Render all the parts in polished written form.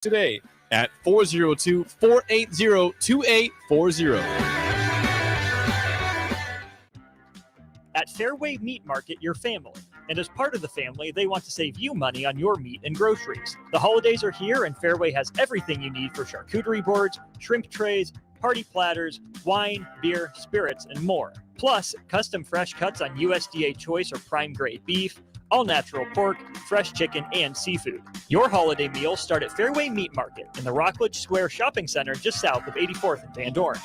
today at 402-480-2840. At Fairway Meat Market, your family. And as part of the family, they want to save you money on your meat and groceries. The holidays are here, and Fairway has everything you need for charcuterie boards, shrimp trays, party platters, wine, beer, spirits, and more. Plus, custom fresh cuts on USDA choice or prime grade beef, all-natural pork, fresh chicken, and seafood. Your holiday meals start at Fairway Meat Market in the Rockledge Square Shopping Center just south of 84th and Van Dorn.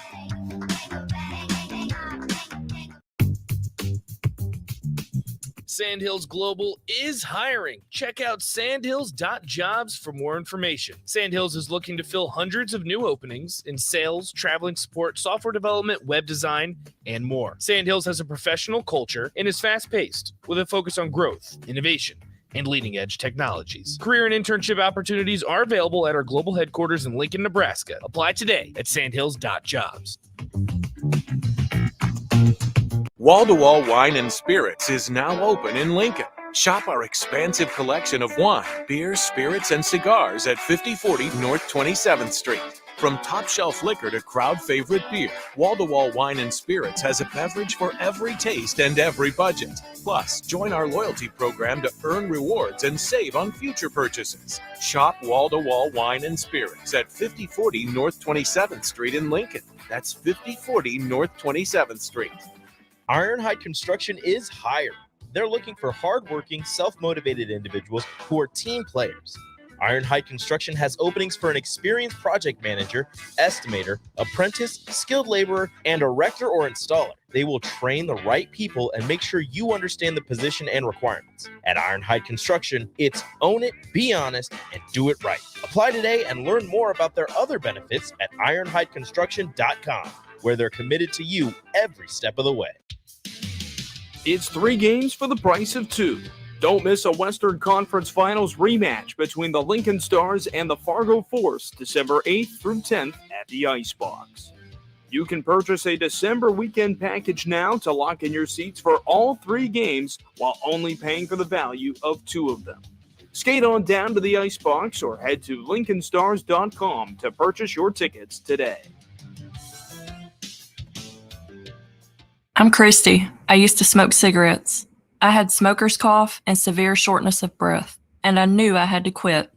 Sandhills Global is hiring. Check out sandhills.jobs for more information. Sandhills is looking to fill hundreds of new openings in sales, traveling support, software development, web design, and more. Sandhills has a professional culture and is fast-paced with a focus on growth, innovation, and leading-edge technologies. Career and internship opportunities are available at our global headquarters in Lincoln, Nebraska. Apply today at sandhills.jobs. Wall-to-Wall Wine and Spirits is now open in Lincoln. Shop our expansive collection of wine, beer, spirits, and cigars at 5040 North 27th Street. From top-shelf liquor to crowd-favorite beer, Wall-to-Wall Wine and Spirits has a beverage for every taste and every budget. Plus, join our loyalty program to earn rewards and save on future purchases. Shop Wall-to-Wall Wine and Spirits at 5040 North 27th Street in Lincoln. That's 5040 North 27th Street. Ironhide Construction is hiring. They're looking for hardworking, self-motivated individuals who are team players. Ironhide Construction has openings for an experienced project manager, estimator, apprentice, skilled laborer, and erector or installer. They will train the right people and make sure you understand the position and requirements. At Ironhide Construction, it's own it, be honest, and do it right. Apply today and learn more about their other benefits at ironhideconstruction.com, where they're committed to you every step of the way. It's 3 games for the price of 2. Don't miss a Western Conference Finals rematch between the Lincoln Stars and the Fargo Force, December 8th through 10th at the Icebox. You can purchase a December weekend package now to lock in your seats for all 3 games while only paying for the value of 2 of them. Skate on down to the Icebox or head to lincolnstars.com to purchase your tickets today. I'm Christy. I used to smoke cigarettes. I had smoker's cough and severe shortness of breath, and I knew I had to quit.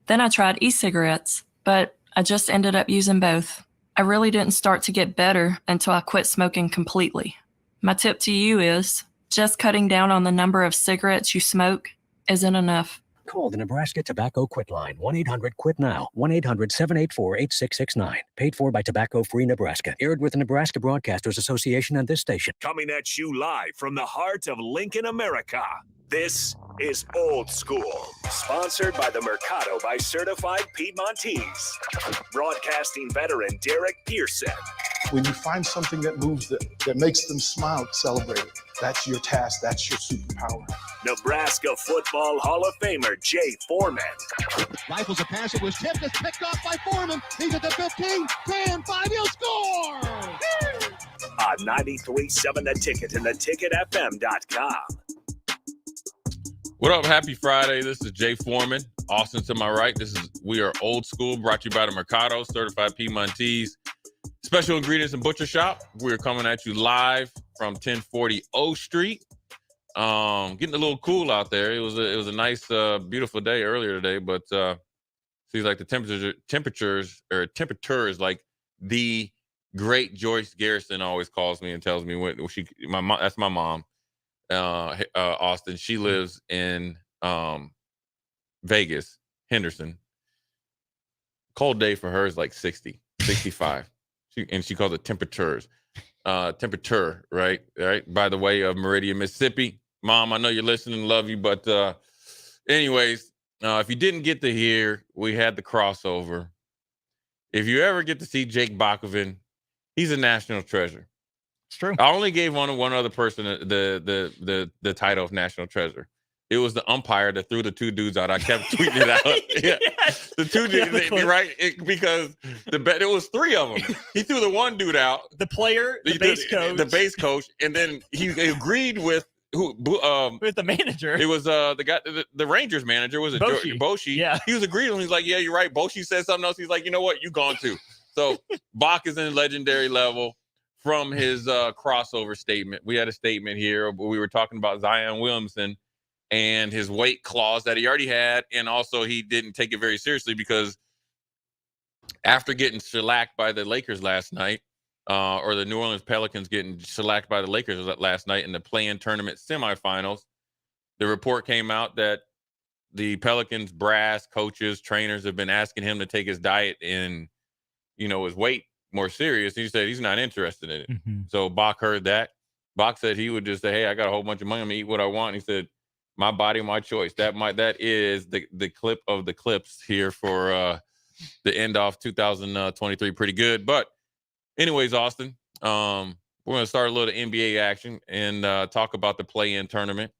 Then I tried e-cigarettes, but I just ended up using both. I really didn't start to get better until I quit smoking completely. My tip to you is just cutting down on the number of cigarettes you smoke isn't enough. Call the Nebraska Tobacco Quit Line, 1-800-QUIT-NOW, 1-800-784-8669. Paid for by Tobacco Free Nebraska. Aired with the Nebraska Broadcasters Association and this station. Coming at you live from the heart of Lincoln, America. This is Old School, sponsored by the Mercado by Certified Piedmontese. Broadcasting veteran Derek Pearson. When you find something that moves them, that makes them smile, celebrate it. That's your task. That's your superpower. Nebraska Football Hall of Famer Jay Foreman. Rifles a pass. It was tipped. It's picked off by Foreman. He's at the 15, 10, 5. He'll score! On 93.7 The Ticket and theticketfm.com. What up? Happy Friday. This is Jay Foreman. Austin to my right. We are Old School, brought to you by the Mercado, Certified Piedmontese. Special Ingredients and Butcher Shop. We're coming at you live from 1040 O Street. Getting a little cool out there. It was a nice, beautiful day earlier today, but seems like the temperatures, like the great Joyce Garrison always calls me and tells me when that's my mom, Austin. She lives in Vegas, Henderson. Cold day for her is like 60, 65. She calls it temperatures. Temperature, right? By the way of Meridian, Mississippi. Mom, I know you're listening, love you. But anyways, if you didn't get to hear, we had the crossover. If you ever get to see Jake Bakoven, he's a national treasure. It's true. I only gave one other person the title of national treasure. It was the umpire that threw the 2 dudes out. I kept tweeting it out. Yeah. Yes. The 2 dudes, right? Because there was 3 of them. He threw the 1 dude out. The player, the base coach. The base coach. And then he agreed with with the manager. It was the guy, the Rangers manager was Boshi. Yeah, he was agreeing. He's like, yeah, you're right. Boshi said something else. He's like, you know what, you gone too. So Bach is in legendary level from his crossover statement. We had a statement here where we were talking about Zion Williamson and his weight clause that he already had, and also he didn't take it very seriously because after getting shellacked by the Lakers last night, or the New Orleans Pelicans getting shellacked by the Lakers last night in the play-in tournament semifinals, the report came out that the Pelicans brass, coaches, trainers have been asking him to take his diet and, his weight more serious. He said he's not interested in it. Mm-hmm. So Bach heard that. Bach said he would just say, hey, I got a whole bunch of money. I'm going to eat what I want. He said, my body, my choice. That is the clip of the clips here for the end of 2023. Pretty good. But anyways, Austin, we're going to start a little NBA action and talk about the play-in tournament.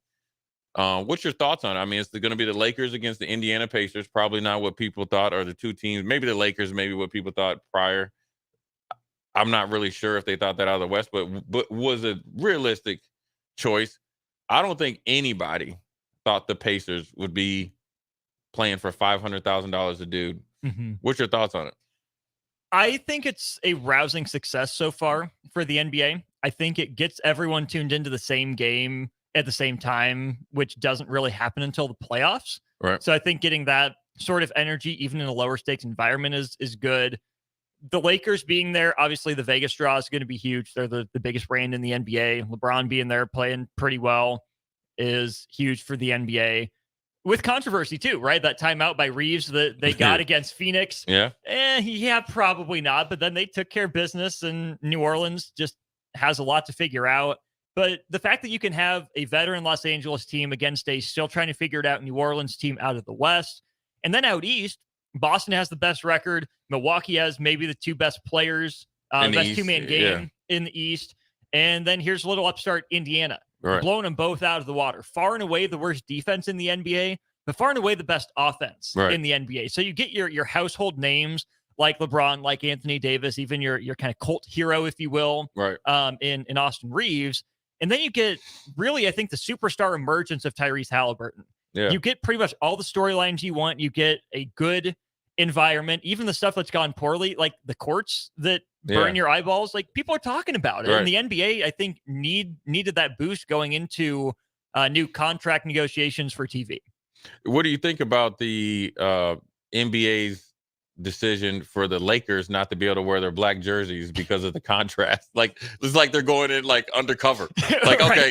What's your thoughts on it? I mean, it's going to be the Lakers against the Indiana Pacers. Probably not what people thought, or the two teams. Maybe the Lakers, maybe what people thought prior. I'm not really sure if they thought that out of the West, but was a realistic choice. I don't think anybody thought the Pacers would be playing for $500,000 a dude. Mm-hmm. What's your thoughts on it? I think it's a rousing success so far for the NBA. I think it gets everyone tuned into the same game at the same time, which doesn't really happen until the playoffs. Right. So I think getting that sort of energy, even in a lower stakes environment, is good. The Lakers being there, obviously the Vegas draw is going to be huge. They're the biggest brand in the NBA. LeBron being there, playing pretty well, is huge for the NBA. With controversy too, right? That timeout by Reeves that they got against Phoenix. Yeah. Probably not. But then they took care of business, and New Orleans just has a lot to figure out. But the fact that you can have a veteran Los Angeles team against a still trying to figure it out New Orleans team out of the West, and then out East, Boston has the best record. Milwaukee has maybe the two best players, best two-man game in the East. And then here's a little upstart Indiana. Right. Blowing them both out of the water. Far and away the worst defense in the NBA, but far and away the best offense in the NBA. So you get your household names like LeBron, like Anthony Davis, even your kind of cult hero, if you will, right? In Austin Reeves. And then you get really, I think, the superstar emergence of Tyrese Halliburton. Yeah. You get pretty much all the storylines you want. You get a good environment, even the stuff that's gone poorly, like the courts that burn your eyeballs. Like, people are talking about it. Right. And the NBA, I think, needed that boost going into new contract negotiations for TV. What do you think about the NBA's decision for the Lakers not to be able to wear their black jerseys because of the contrast? Like, it's like they're going in like undercover. Like, okay,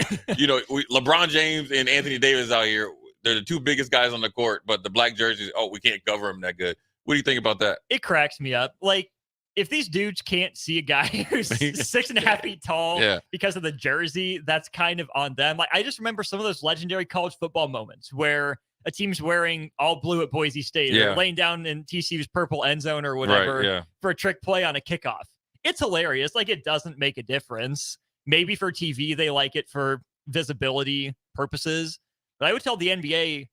LeBron James and Anthony Davis out here, they're the two biggest guys on the court, but the black jerseys, we can't cover them that good. What do you think about that? It cracks me up. Like, if these dudes can't see a guy who's 6.5 feet tall because of the jersey, that's kind of on them. Like, I just remember some of those legendary college football moments where a team's wearing all blue at Boise State or laying down in TCU's purple end zone or whatever for a trick play on a kickoff. It's hilarious. Like, it doesn't make a difference. Maybe for TV, they like it for visibility purposes. But I would tell the NBA,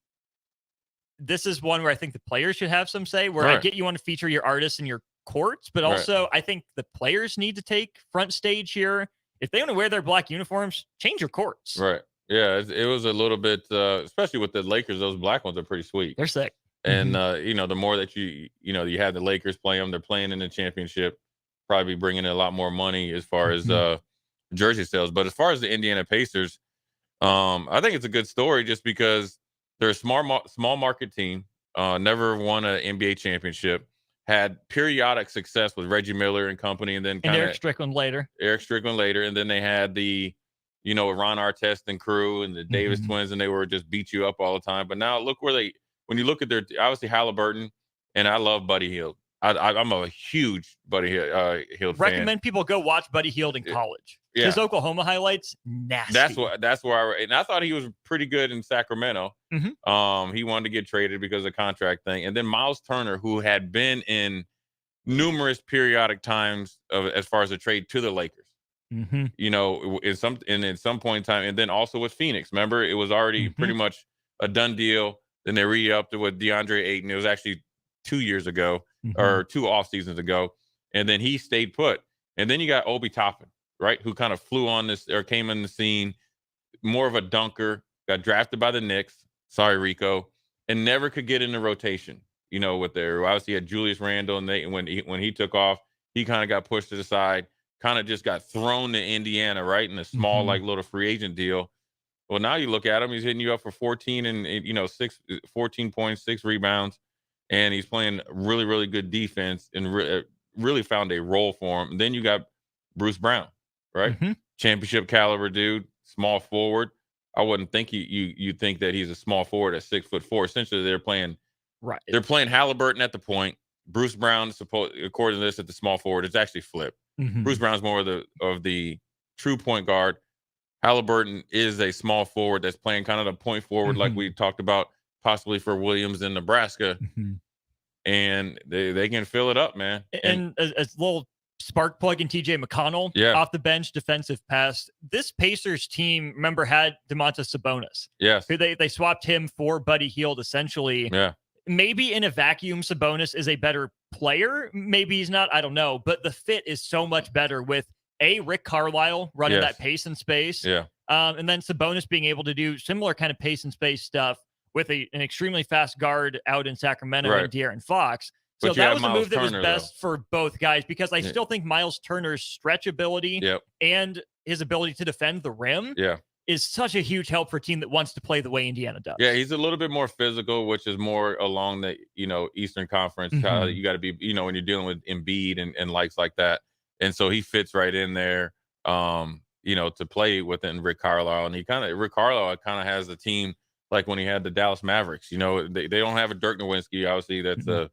this is one where I think the players should have some say, where I get you want to feature your artists and your courts, but also I think the players need to take front stage here. If they want to wear their black uniforms, change your courts. Right. Yeah, it was a little bit, especially with the Lakers, those black ones are pretty sweet. They're sick. And, the more that you have the Lakers play them, they're playing in the championship, probably bringing in a lot more money as far as jersey sales. But as far as the Indiana Pacers, I think it's a good story just because they're a small market team, never won an NBA championship, had periodic success with Reggie Miller and company, and then Eric Strickland later. And then they had the, Ron Artest and crew and the Davis twins, and they were just beat you up all the time. But now look when you look at their, obviously Halliburton, and I love Buddy Hield. I'm a huge Buddy Hield fan. Recommend people go watch Buddy Hield in college. Yeah. His Oklahoma highlights, nasty. That's where I thought he was pretty good in Sacramento. He wanted to get traded because of the contract thing. And then Miles Turner, who had been in numerous periodic times as far as a trade to the Lakers. In some point in time, and then also with Phoenix. Remember, it was already pretty much a done deal. Then they re-upped it with DeAndre Ayton. It was actually 2 years ago or 2 off seasons ago. And then he stayed put. And then you got Obi Toppin, right? Who kind of flew on this or came in the scene more of a dunker, got drafted by the Knicks. Sorry, Rico, and never could get in the rotation. With their obviously had Julius Randle, and when he took off, he kind of got pushed to the side, kind of just got thrown to Indiana, right, in a small like little free agent deal. Well, now you look at him, he's hitting you up for 14 and 14 points, 6 rebounds, and he's playing really, really good defense and really found a role for him. And then you got Bruce Brown, right? Championship caliber dude, small forward. I wouldn't think you think that he's a small forward at 6'4". Essentially, they're playing Halliburton at the point. Bruce Brown, according to this, at the small forward. It's actually flipped. Bruce Brown's more of the true point guard. Halliburton is a small forward that's playing kind of the point forward, like we talked about, possibly for Williams in Nebraska. And they can fill it up, man. And a little spark plug in TJ McConnell off the bench, defensive pass. This Pacers team, remember, had Domantas Sabonis. Yes. Who they swapped him for Buddy Hield, essentially. Yeah. Maybe in a vacuum, Sabonis is a better player. Maybe he's not. I don't know. But the fit is so much better with Rick Carlisle running that pace and space. Yeah. And then Sabonis being able to do similar kind of pace and space stuff with an extremely fast guard out in Sacramento and De'Aaron Fox. So that was a move that was best for both guys, because I still think Miles Turner's stretch ability and his ability to defend the rim is such a huge help for a team that wants to play the way Indiana does. Yeah, he's a little bit more physical, which is more along the, Eastern Conference. You got to be, when you're dealing with Embiid and likes like that. And so he fits right in there, to play within Rick Carlisle. And Rick Carlisle kind of has the team like when he had the Dallas Mavericks. They don't have a Dirk Nowitzki, obviously, that's a,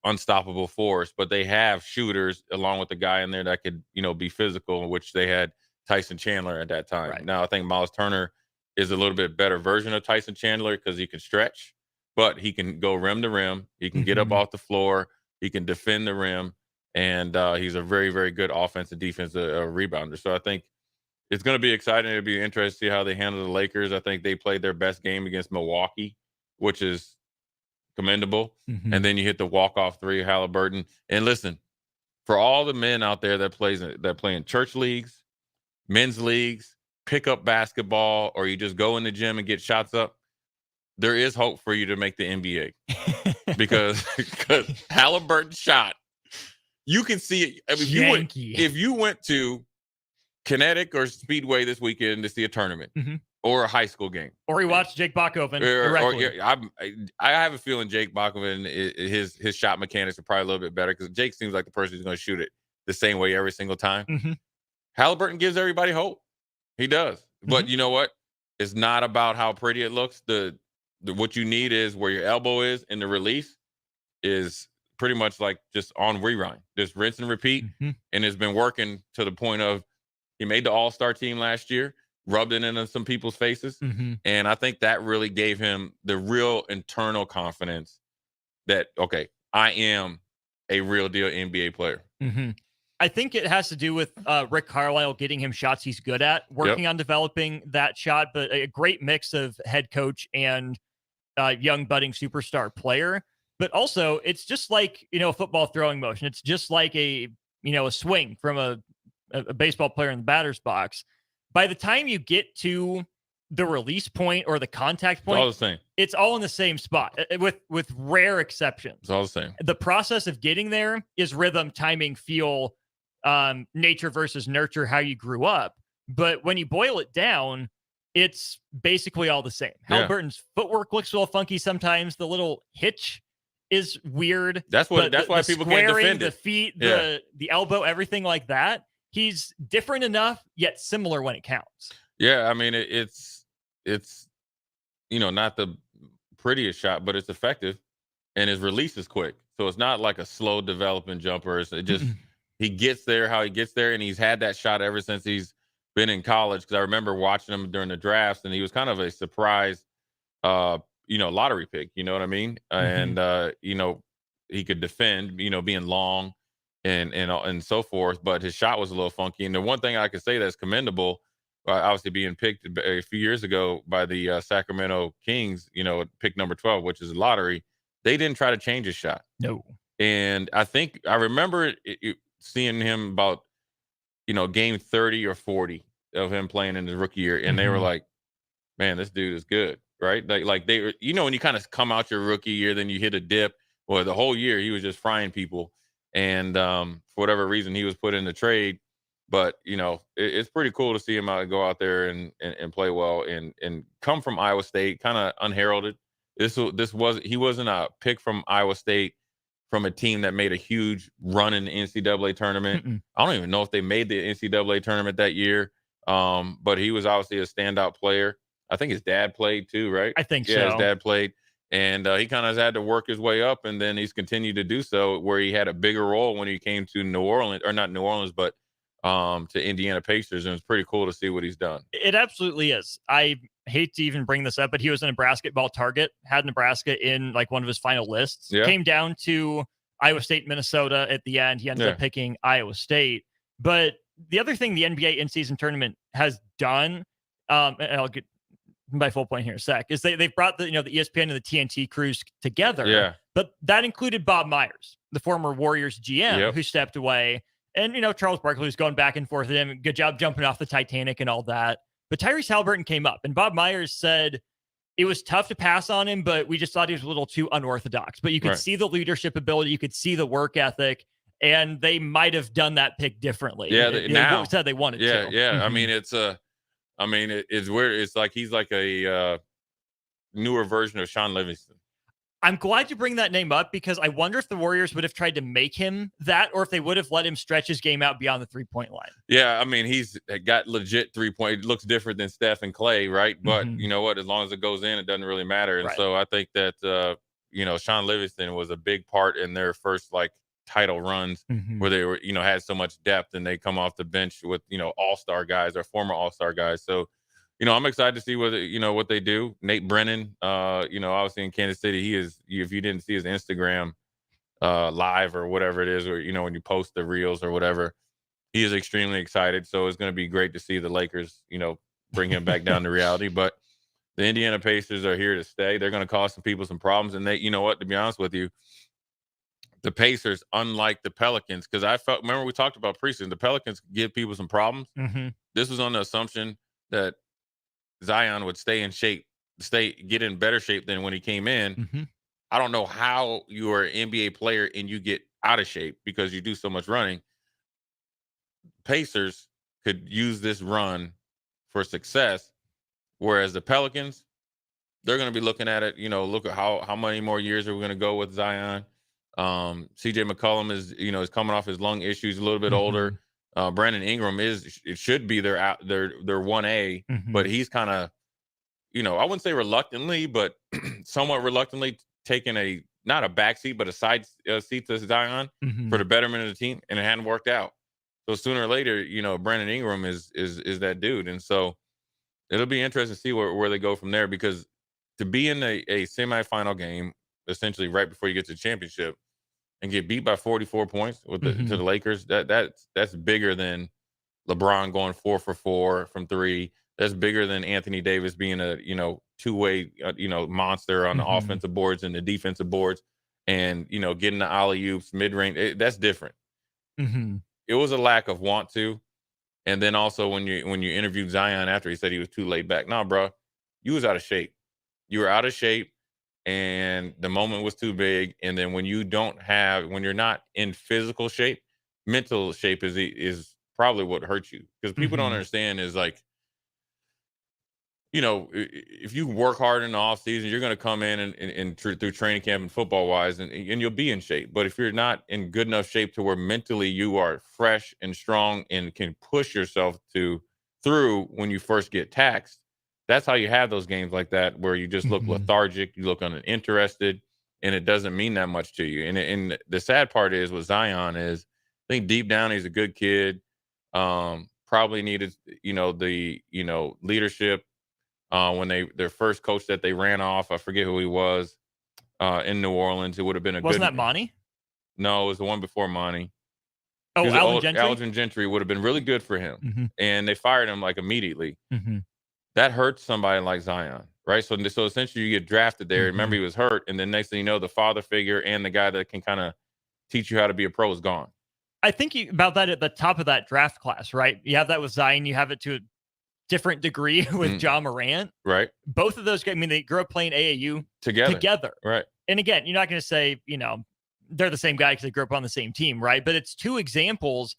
unstoppable force, but they have shooters along with the guy in there that could, be physical, which they had Tyson Chandler at that time. Now I think Miles Turner is a little bit better version of Tyson Chandler because he can stretch, but he can go rim to rim. He can get up off the floor. He can defend the rim. And he's a very, very good offensive defensive rebounder. So I think it's going to be exciting. It'll be interesting to see how they handle the Lakers. I think they played their best game against Milwaukee, which is commendable. And then you hit the walk-off three, Halliburton. And listen, for all the men out there that play in church leagues, men's leagues, pickup basketball, or you just go in the gym and get shots up, there is hope for you to make the NBA because Halliburton's shot, you can see it. I mean, if you went to Kinetic or Speedway this weekend to see a tournament or a high school game, or you watch Jake Bakoven, I have a feeling Jake Bakoven, his shot mechanics are probably a little bit better because Jake seems like the person who's going to shoot it the same way every single time. Halliburton gives everybody hope. He does. But you know what? It's not about how pretty it looks. What you need is where your elbow is, and the release is pretty much like just on rerun, just rinse and repeat. And it's been working to the point of he made the all-star team last year, rubbed it into some people's faces. And I think that really gave him the real internal confidence that, okay, I am a real deal NBA player. I think it has to do with Rick Carlisle getting him shots he's good at, working on developing that shot, but a great mix of head coach and young budding superstar player. But also, it's just like, a football throwing motion. It's just like a swing from a baseball player in the batter's box. By the time you get to the release point or the contact point, it's all the same. It's all in the same spot, with rare exceptions. It's all the same. The process of getting there is rhythm, timing, feel, nature versus nurture, how you grew up. But when you boil it down, it's basically all the same. Halliburton's footwork looks a little funky sometimes. The little hitch is weird. That's why people can't defend it. The feet, the elbow, everything like that. He's different enough, yet similar when it counts. Yeah, I mean, it's not the prettiest shot, but it's effective, and his release is quick. So it's not like a slow developing jumper. It just he gets there how he gets there, and he's had that shot ever since he's been in college. Because I remember watching him during the drafts, and he was kind of a surprise, lottery pick. You know what I mean? And he could defend, being long and so forth. But his shot was a little funky. And the one thing I could say that's commendable, obviously being picked a few years ago by the Sacramento Kings, pick number 12, which is a lottery. They didn't try to change his shot. No. And I think I remember seeing him about, game 30 or 40. of him playing in his rookie year, and they were like, man, this dude is good, right? Like they were, when you kind of come out your rookie year, then you hit a dip. Well, the whole year he was just frying people, and for whatever reason he was put in the trade. But it's pretty cool to see him go out there and play well and come from Iowa State, kind of unheralded. He wasn't a pick from Iowa State from a team that made a huge run in the NCAA tournament. I don't even know if they made the NCAA tournament that year, but he was obviously a standout player. I think his dad played too, right? I think so. Yeah, his dad played. And he kind of had to work his way up, and then he's continued to do so, where he had a bigger role when he came to New Orleans, or not New Orleans, but to Indiana Pacers, and it's pretty cool to see what he's done. It absolutely is. I hate to even bring this up, but he was a basketball target, had Nebraska in like one of his final lists. Yeah. Came down to Iowa State, Minnesota at the end. He ended up picking Iowa State. But the other thing the NBA in-season tournament has done, and I'll get my full point here in a sec, is they've brought the ESPN and the TNT crews together. Yeah. But that included Bob Myers, the former Warriors GM, who stepped away. And, Charles Barkley was going back and forth with him. Good job jumping off the Titanic and all that. But Tyrese Halliburton came up, and Bob Myers said it was tough to pass on him, but we just thought he was a little too unorthodox. But you could see the leadership ability. You could see the work ethic, and they might have done that pick differently. Yeah, they said they wanted to. Yeah. I mean, it's weird. It's like he's like a newer version of Sean Livingston. I'm glad you bring that name up, because I wonder if the Warriors would have tried to make him that, or if they would have let him stretch his game out beyond the 3-point line. Yeah, I mean, he's got legit 3-point. It looks different than Steph and Clay, right? But you know what? As long as it goes in, it doesn't really matter. And so I think that Sean Livingston was a big part in their first title runs, where they were had so much depth, and they come off the bench with all-star guys or former all-star guys. So I'm excited to see what they do. Nate Brennan, obviously in Kansas City, he is. If you didn't see his Instagram live or whatever it is, or when you post the reels or whatever, he is extremely excited. So it's going to be great to see the Lakers, bring him back down to reality. But the Indiana Pacers are here to stay. They're going to cause some people some problems, and they, to be honest with you, the Pacers, unlike the Pelicans, because remember we talked about preseason, the Pelicans give people some problems. This was on the assumption that Zion would stay in shape, get in better shape than when he came in. I don't know how you are an NBA player and you get out of shape because you do so much running. Pacers could use this run for success, whereas the Pelicans, they're going to be looking at it, look at how many more years are we going to go with Zion. CJ McCollum is coming off his lung issues, a little bit older. Brandon Ingram should be their 1A, but he's kind of, I wouldn't say reluctantly, but somewhat reluctantly taking not a backseat, but a side seat to Zion for the betterment of the team, and it hadn't worked out. So sooner or later, Brandon Ingram is that dude, and so it'll be interesting to see where they go from there, because to be in a semifinal game, essentially right before you get to the championship, and get beat by 44 points to the Lakers, that's bigger than LeBron going 4 for 4 from 3. That's bigger than Anthony Davis being a two-way monster on the offensive boards and the defensive boards, and getting the alley-oops, mid-range. That's different. It was a lack of want to, and then also when you interviewed Zion after, he said he was too laid back. Nah, bro, you was out of shape. You were out of shape. And the moment was too big. And then when you're not in physical shape, mental shape is probably what hurts you. Because people don't understand is if you work hard in the off season, you're going to come in and through training camp and football wise, and you'll be in shape. But if you're not in good enough shape to where mentally you are fresh and strong and can push yourself through when you first get taxed, that's how you have those games like that where you just look lethargic, you look uninterested, and it doesn't mean that much to you. And the sad part is with Zion is, I think deep down he's a good kid. Probably needed the leadership when their first coach that they ran off. I forget who he was in New Orleans. It would have been Wasn't that Monty? No, it was the one before Monty. Oh, Alvin Gentry. Alvin Gentry would have been really good for him, and they fired him immediately. That hurts somebody like Zion, right? So essentially you get drafted there. Remember, he was hurt, and then next thing you know, the father figure and the guy that can kind of teach you how to be a pro is gone. I think about that at the top of that draft class, right? You have that with Zion. You have it to different degree with John Morant. Right. Both of those guys, I mean, they grew up playing AAU together. Right. And again, you're not going to say, they're the same guy because they grew up on the same team, right? But it's two examples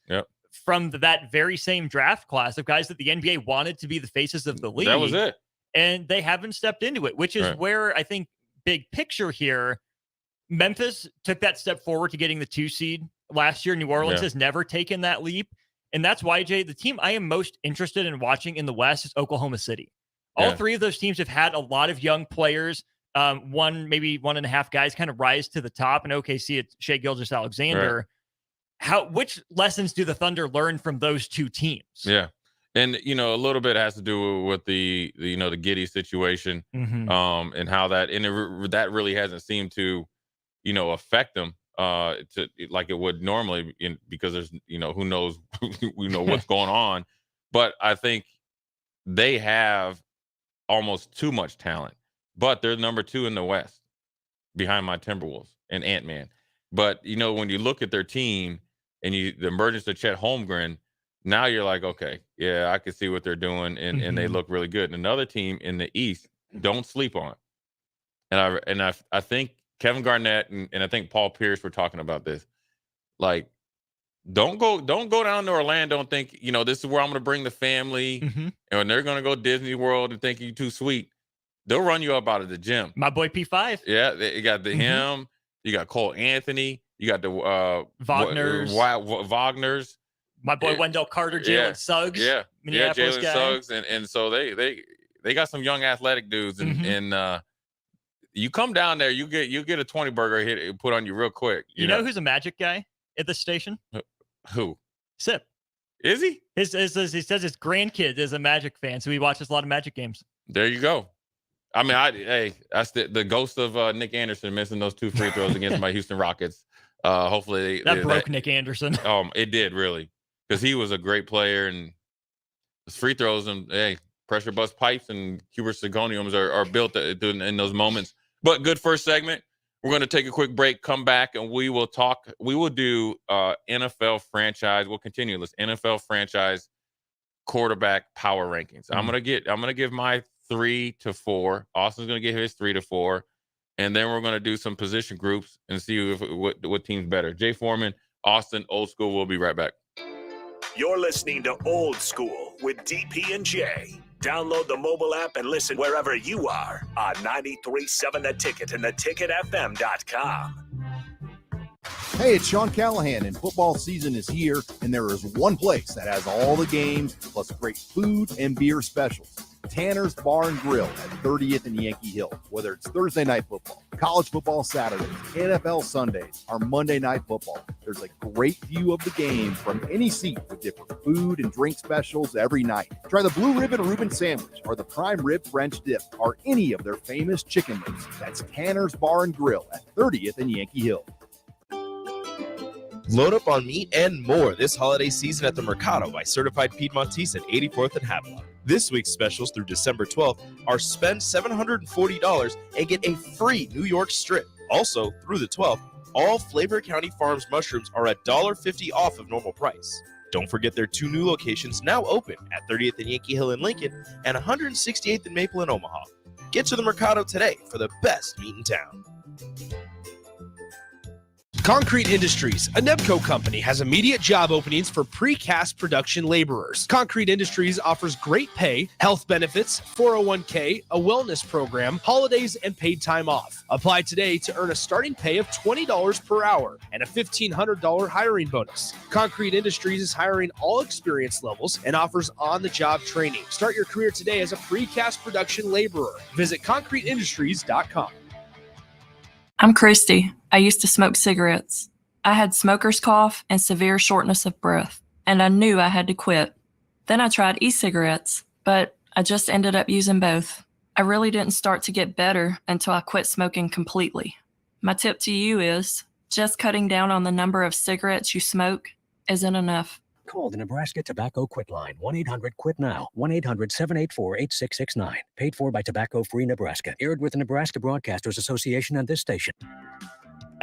from that very same draft class of guys that the NBA wanted to be the faces of the league. That was it. And they haven't stepped into it, which is where I think big picture here, Memphis took that step forward to getting the 2 seed last year. New Orleans has never taken that leap. And that's why, Jay, the team I am most interested in watching in the West is Oklahoma City. All three of those teams have had a lot of young players. Maybe 1.5 guys kind of rise to the top. And OKC, it's Shai Gilgeous-Alexander. Which lessons do the Thunder learn from those two teams? Yeah. And, a little bit has to do with the Giddey situation and how that really hasn't seemed to, affect them to like it would normally because there's, who knows, what's going on. But I think they have almost too much talent, but they're number 2 in the West behind my Timberwolves and Ant-Man. But, when you look at their team and the emergence of Chet Holmgren, now you're like, okay, yeah, I can see what they're doing, and they look really good. And another team in the East, don't sleep on. And I think Kevin Garnett and I think Paul Pierce were talking about this. Like, don't go down to Orlando and think, this is where I'm going to bring the family, and they're going to go Disney World and think you're too sweet. They'll run you up out of the gym. My boy P5. Yeah, you got him. You got Cole Anthony. You got the Wagners. My boy Wendell Carter, Jalen Suggs. Yeah, Minneapolis Jalen guy. Suggs, and so they got some young athletic dudes, and you come down there, you get a 20 burger put on you real quick. You know who's a Magic guy at the station? Who? Sip. Is he? He says his grandkid is a Magic fan, so he watches a lot of Magic games. There you go. I mean, that's the ghost of Nick Anderson missing those 2 free throws against my Houston Rockets. Hopefully that broke Nick Anderson. It did really, because he was a great player, and his free throws and pressure bust pipes and Cuber Sigoniums are built in those moments. But good first segment. We're going to take a quick break, come back, and we will talk. We will do NFL franchise. We'll continue this NFL franchise quarterback power rankings. I'm gonna give my 3 to 4. Austin's gonna give his 3 to 4, and then we're gonna do some position groups and see what team's better. Jay Foreman, Austin, Old School. We'll be right back. You're listening to Old School with DP and J. Download the mobile app and listen wherever you are on 93.7 The Ticket and theticketfm.com. Hey, it's Sean Callahan, and football season is here, and there is one place that has all the games, plus great food and beer specials. Tanner's Bar and Grill at 30th and Yankee Hill. Whether it's Thursday night football, college football Saturdays, NFL Sundays, or Monday night football, there's a great view of the game from any seat with different food and drink specials every night. Try the Blue Ribbon Reuben Sandwich or the Prime Rib French Dip or any of their famous chicken wings. That's Tanner's Bar and Grill at 30th and Yankee Hill. Load up on meat and more this holiday season at the Mercado by Certified Piedmontese at 84th and Havelock. This week's specials through December 12th are spend $740 and get a free New York strip. Also, through the 12th, all Flavor County Farms mushrooms are $1.50 off of normal price. Don't forget their 2 new locations now open at 30th and Yankee Hill in Lincoln and 168th and Maple in Omaha. Get to the Mercado today for the best meat in town. Concrete Industries, a Nebco company, has immediate job openings for precast production laborers. Concrete Industries offers great pay, health benefits, 401k, a wellness program, holidays, and paid time off. Apply today to earn a starting pay of $20 per hour and a $1,500 hiring bonus. Concrete Industries is hiring all experience levels and offers on-the-job training. Start your career today as a precast production laborer. Visit concreteindustries.com. I'm Christy. I used to smoke cigarettes. I had smoker's cough and severe shortness of breath, and I knew I had to quit. Then I tried e-cigarettes, but I just ended up using both. I really didn't start to get better until I quit smoking completely. My tip to you is just cutting down on the number of cigarettes you smoke isn't enough. Call the Nebraska Tobacco Quit Line, 1-800-QUIT-NOW, 1-800-784-8669. Paid for by Tobacco Free Nebraska. Aired with the Nebraska Broadcasters Association and this station.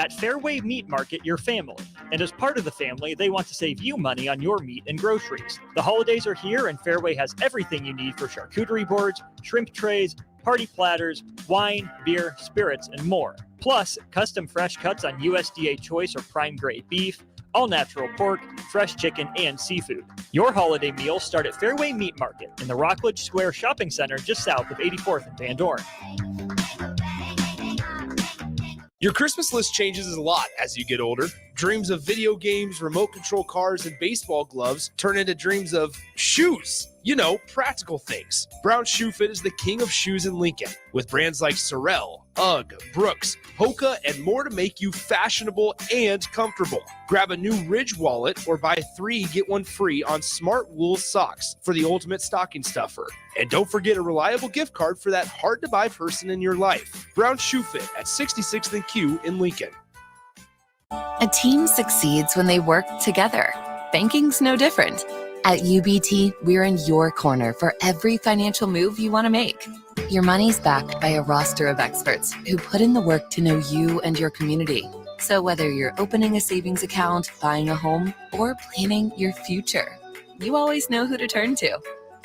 At Fairway Meat Market, your family. And as part of the family, they want to save you money on your meat and groceries. The holidays are here, and Fairway has everything you need for charcuterie boards, shrimp trays, party platters, wine, beer, spirits, and more. Plus, custom fresh cuts on USDA choice or prime grade beef, all natural pork, fresh chicken, and seafood. Your holiday meals start at Fairway Meat Market in the Rockledge Square Shopping Center just south of 84th and Van Dorn. Your Christmas list changes a lot as you get older. Dreams of video games, remote control cars, and baseball gloves turn into dreams of shoes. You know, practical things. Brown Shoe Fit is the king of shoes in Lincoln, with brands like Sorel, Ugg, Brooks, Hoka, and more to make you fashionable and comfortable. Grab a new Ridge wallet or buy 3, get 1 free on Smart Wool socks for the ultimate stocking stuffer. And don't forget a reliable gift card for that hard-to-buy person in your life. Brown Shoe Fit at 66th and Q in Lincoln. A team succeeds when they work together. Banking's no different. At UBT, we're in your corner for every financial move you want to make. Your money's backed by a roster of experts who put in the work to know you and your community. So whether you're opening a savings account, buying a home, or planning your future, you always know who to turn to.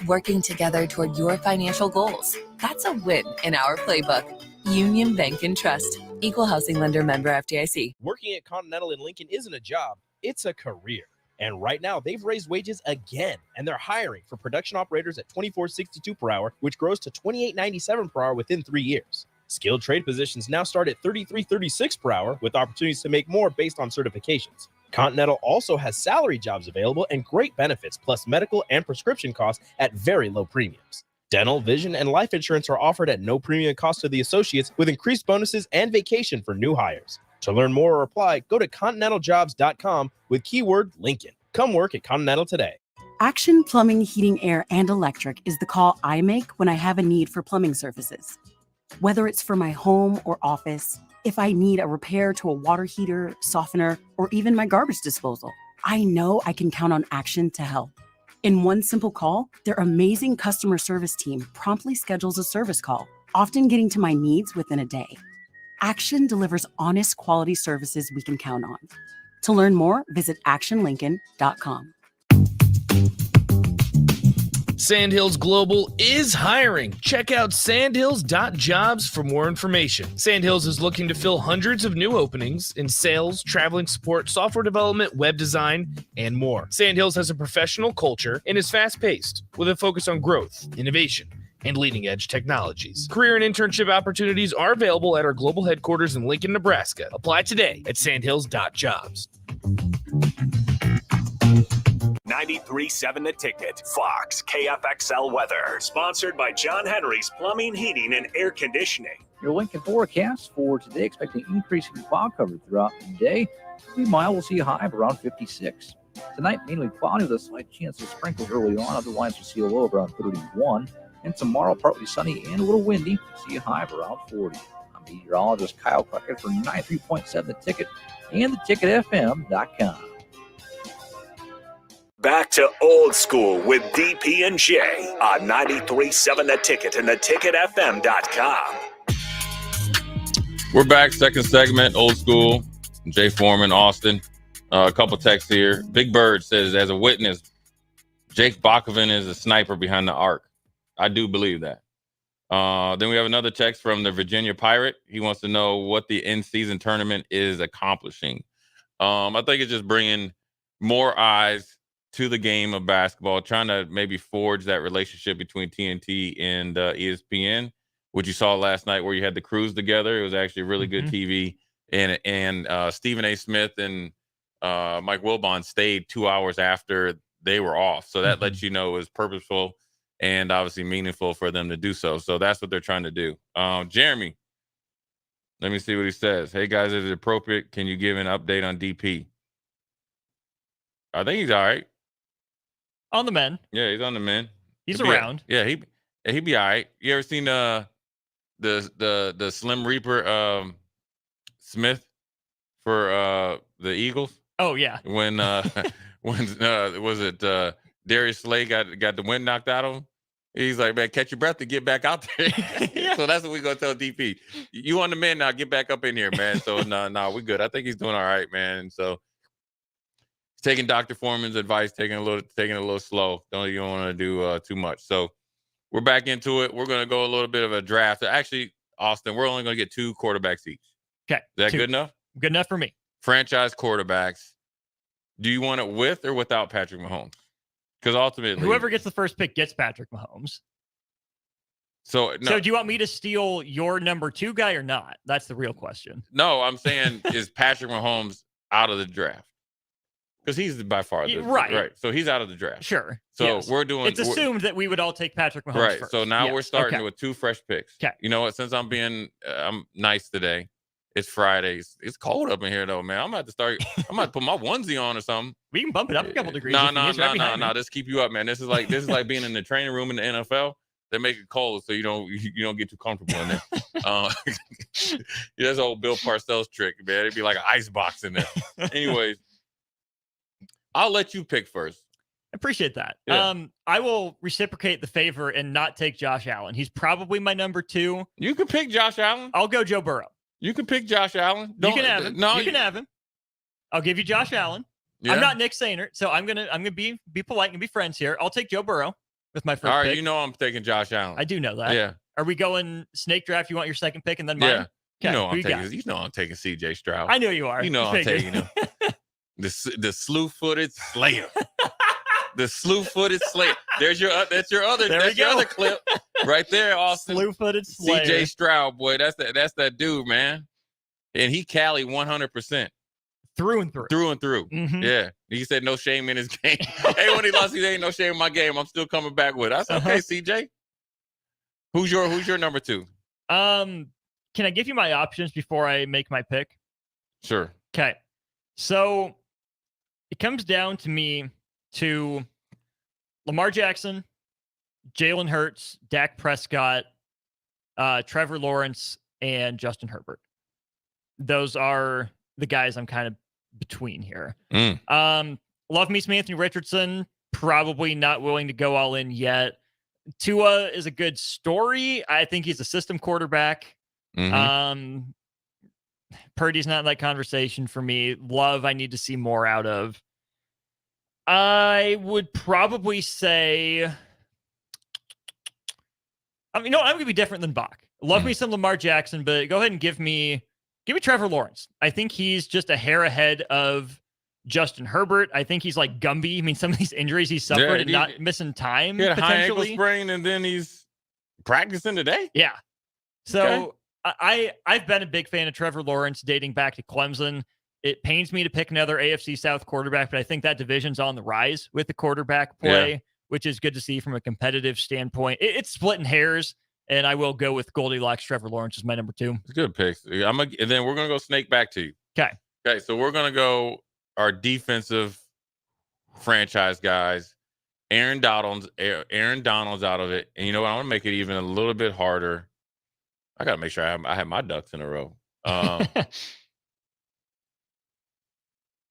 Working together toward your financial goals. That's a win in our playbook. Union Bank and Trust. Equal housing lender, member FDIC. Working at Continental in Lincoln isn't a job, it's a career. And right now, they've raised wages again, and they're hiring for production operators at $24.62 per hour, which grows to $28.97 per hour within 3 years. Skilled trade positions now start at $33.36 per hour, with opportunities to make more based on certifications. Continental also has salary jobs available and great benefits, plus medical and prescription costs at very low premiums. Dental, vision, and life insurance are offered at no premium cost to the associates, with increased bonuses and vacation for new hires. To learn more or apply, go to continentaljobs.com with keyword Lincoln. Come work at Continental today. Action Plumbing, Heating, Air, and Electric is the call I make when I have a need for plumbing services. Whether it's for my home or office, if I need a repair to a water heater, softener, or even my garbage disposal, I know I can count on Action to help. In one simple call, their amazing customer service team promptly schedules a service call, often getting to my needs within a day. Action delivers honest quality services we can count on. To learn more, visit actionlincoln.com. Sandhills Global is hiring. Check out sandhills.jobs for more information. Sandhills is looking to fill hundreds of new openings in sales, traveling support, software development, web design, and more. Sandhills has a professional culture and is fast-paced with a focus on growth, innovation, and leading-edge technologies. Career and internship opportunities are available at our global headquarters in Lincoln, Nebraska. Apply today at sandhills.jobs. 93.7 The Ticket. Fox KFXL weather. Sponsored by John Henry's Plumbing, Heating, and Air Conditioning. Your Lincoln forecast for today, expecting increasing fog cover throughout the day. Meanwhile, we'll see a high of around 56. Tonight, mainly cloudy with a slight chance of sprinkles early on. Otherwise, we'll see a low of around 31. And tomorrow, partly sunny and a little windy. See a high of around 40. I'm meteorologist Kyle Puckett for 93.7 The Ticket and theticketfm.com. Back to old school with DP and J on 93.7 The Ticket and theticketfm.com. We're back, second segment, old school. Jay Foreman, Austin. A couple texts here. Big Bird says, as a witness, Jake Bakoven is a sniper behind the arc. I do believe that. Then we have another text from the Virginia Pirate. He wants to know what the in-season tournament is accomplishing. I think it's just bringing more eyes to the game of basketball, trying to maybe forge that relationship between TNT and ESPN, which you saw last night where you had the crews together. It was actually really good TV. And Stephen A. Smith and Mike Wilbon stayed 2 hours after they were off. So that lets you know it was purposeful and obviously meaningful for them to do so. So that's what they're trying to do. Jeremy, let me see what he says. Hey, guys, is it appropriate? Can you give an update on DP? I think he's all right. On the men. Yeah, he's on the men. He's around. He'd be all right. You ever seen the Slim Reaper Smith for the Eagles? Oh yeah. When was it Darius Slay got the wind knocked out of him He's like, man, catch your breath and get back out there. So that's what we're going to tell DP. You on the mend now. Get back up in here, man. So, no, we're good. I think he's doing all right, man. And so he's taking Dr. Foreman's advice, taking a little slow. You don't want to do too much. So we're back into it. We're going to go a little bit of a draft. Actually, Austin, we're only going to get 2 quarterbacks each. Okay. Is that good enough? Good enough for me. Franchise quarterbacks. Do you want it with or without Patrick Mahomes? Because ultimately, whoever gets the first pick gets Patrick Mahomes. So do you want me to steal your number 2 guy or not? That's the real question. No, I'm saying is Patrick Mahomes out of the draft? Because he's by far right. So he's out of the draft. Sure. So it's assumed that we would all take Patrick Mahomes first. So now we're starting with 2 fresh picks. Okay. You know what? Since I'm nice today. It's Fridays. It's cold up in here though, man. I'm about to put my onesie on or something. We can bump it up a couple degrees. No. This keep you up, man. This is like being in the training room in the NFL. They make it cold so you don't get too comfortable in there. That's old Bill Parcells trick, man. It'd be like an ice box in there. Anyways, I'll let you pick first. I appreciate that. Yeah. I will reciprocate the favor and not take Josh Allen. He's probably my number 2. You can pick Josh Allen. I'll go Joe Burrow. You can pick Josh Allen. You can have him. No, you can have him. I'll give you Josh Allen. Yeah. I'm not Nick Sainert, so I'm gonna be polite and be friends here. I'll take Joe Burrow with my first All right, pick. you know I'm taking Josh Allen. I do know that. Yeah. Are we going snake draft? You want your second pick and then mine? Yeah. Okay. You know I'm taking CJ Stroud. I know you are. You know I'm taking him. The slew-footed slayer. The slew-footed slayer. That's your other clip right there, Austin. Slew-footed slayer. CJ Stroud, boy, that's that dude, man. And he Cali 100%. Through and through. Mm-hmm. Yeah. He said no shame in his game. Hey, when he lost, he ain't no shame in my game. I'm still coming back with it. I said, okay, CJ. Who's your number 2? Can I give you my options before I make my pick? Sure. Okay. So it comes down to me to Lamar Jackson, Jalen Hurts, Dak Prescott, Trevor Lawrence, and Justin Herbert. Those are the guys I'm kind of between here. Love me some Anthony Richardson. Probably not willing to go all in yet. Tua is a good story. I think he's a system quarterback. Mm-hmm. Purdy's not in that conversation for me. Love, I need to see more out of. I would probably say, I'm going to be different than Bach. Love me some Lamar Jackson, but go ahead and give me Trevor Lawrence. I think he's just a hair ahead of Justin Herbert. I think he's like Gumby. I mean, some of these injuries he suffered and not missing time. He had a high ankle potentially. sprain, and then he's practicing today. Yeah. So I've been a big fan of Trevor Lawrence dating back to Clemson. It pains me to pick another AFC South quarterback, but I think that division's on the rise with the quarterback play, which is good to see from a competitive standpoint. It's splitting hairs. And I will go with Goldilocks. Trevor Lawrence is my number 2. It's good picks. And then we're going to go snake back to you. Okay. So we're going to go our defensive franchise guys. Aaron Donald's out of it. And you know what? I want to make it even a little bit harder. I got to make sure I have my ducks in a row.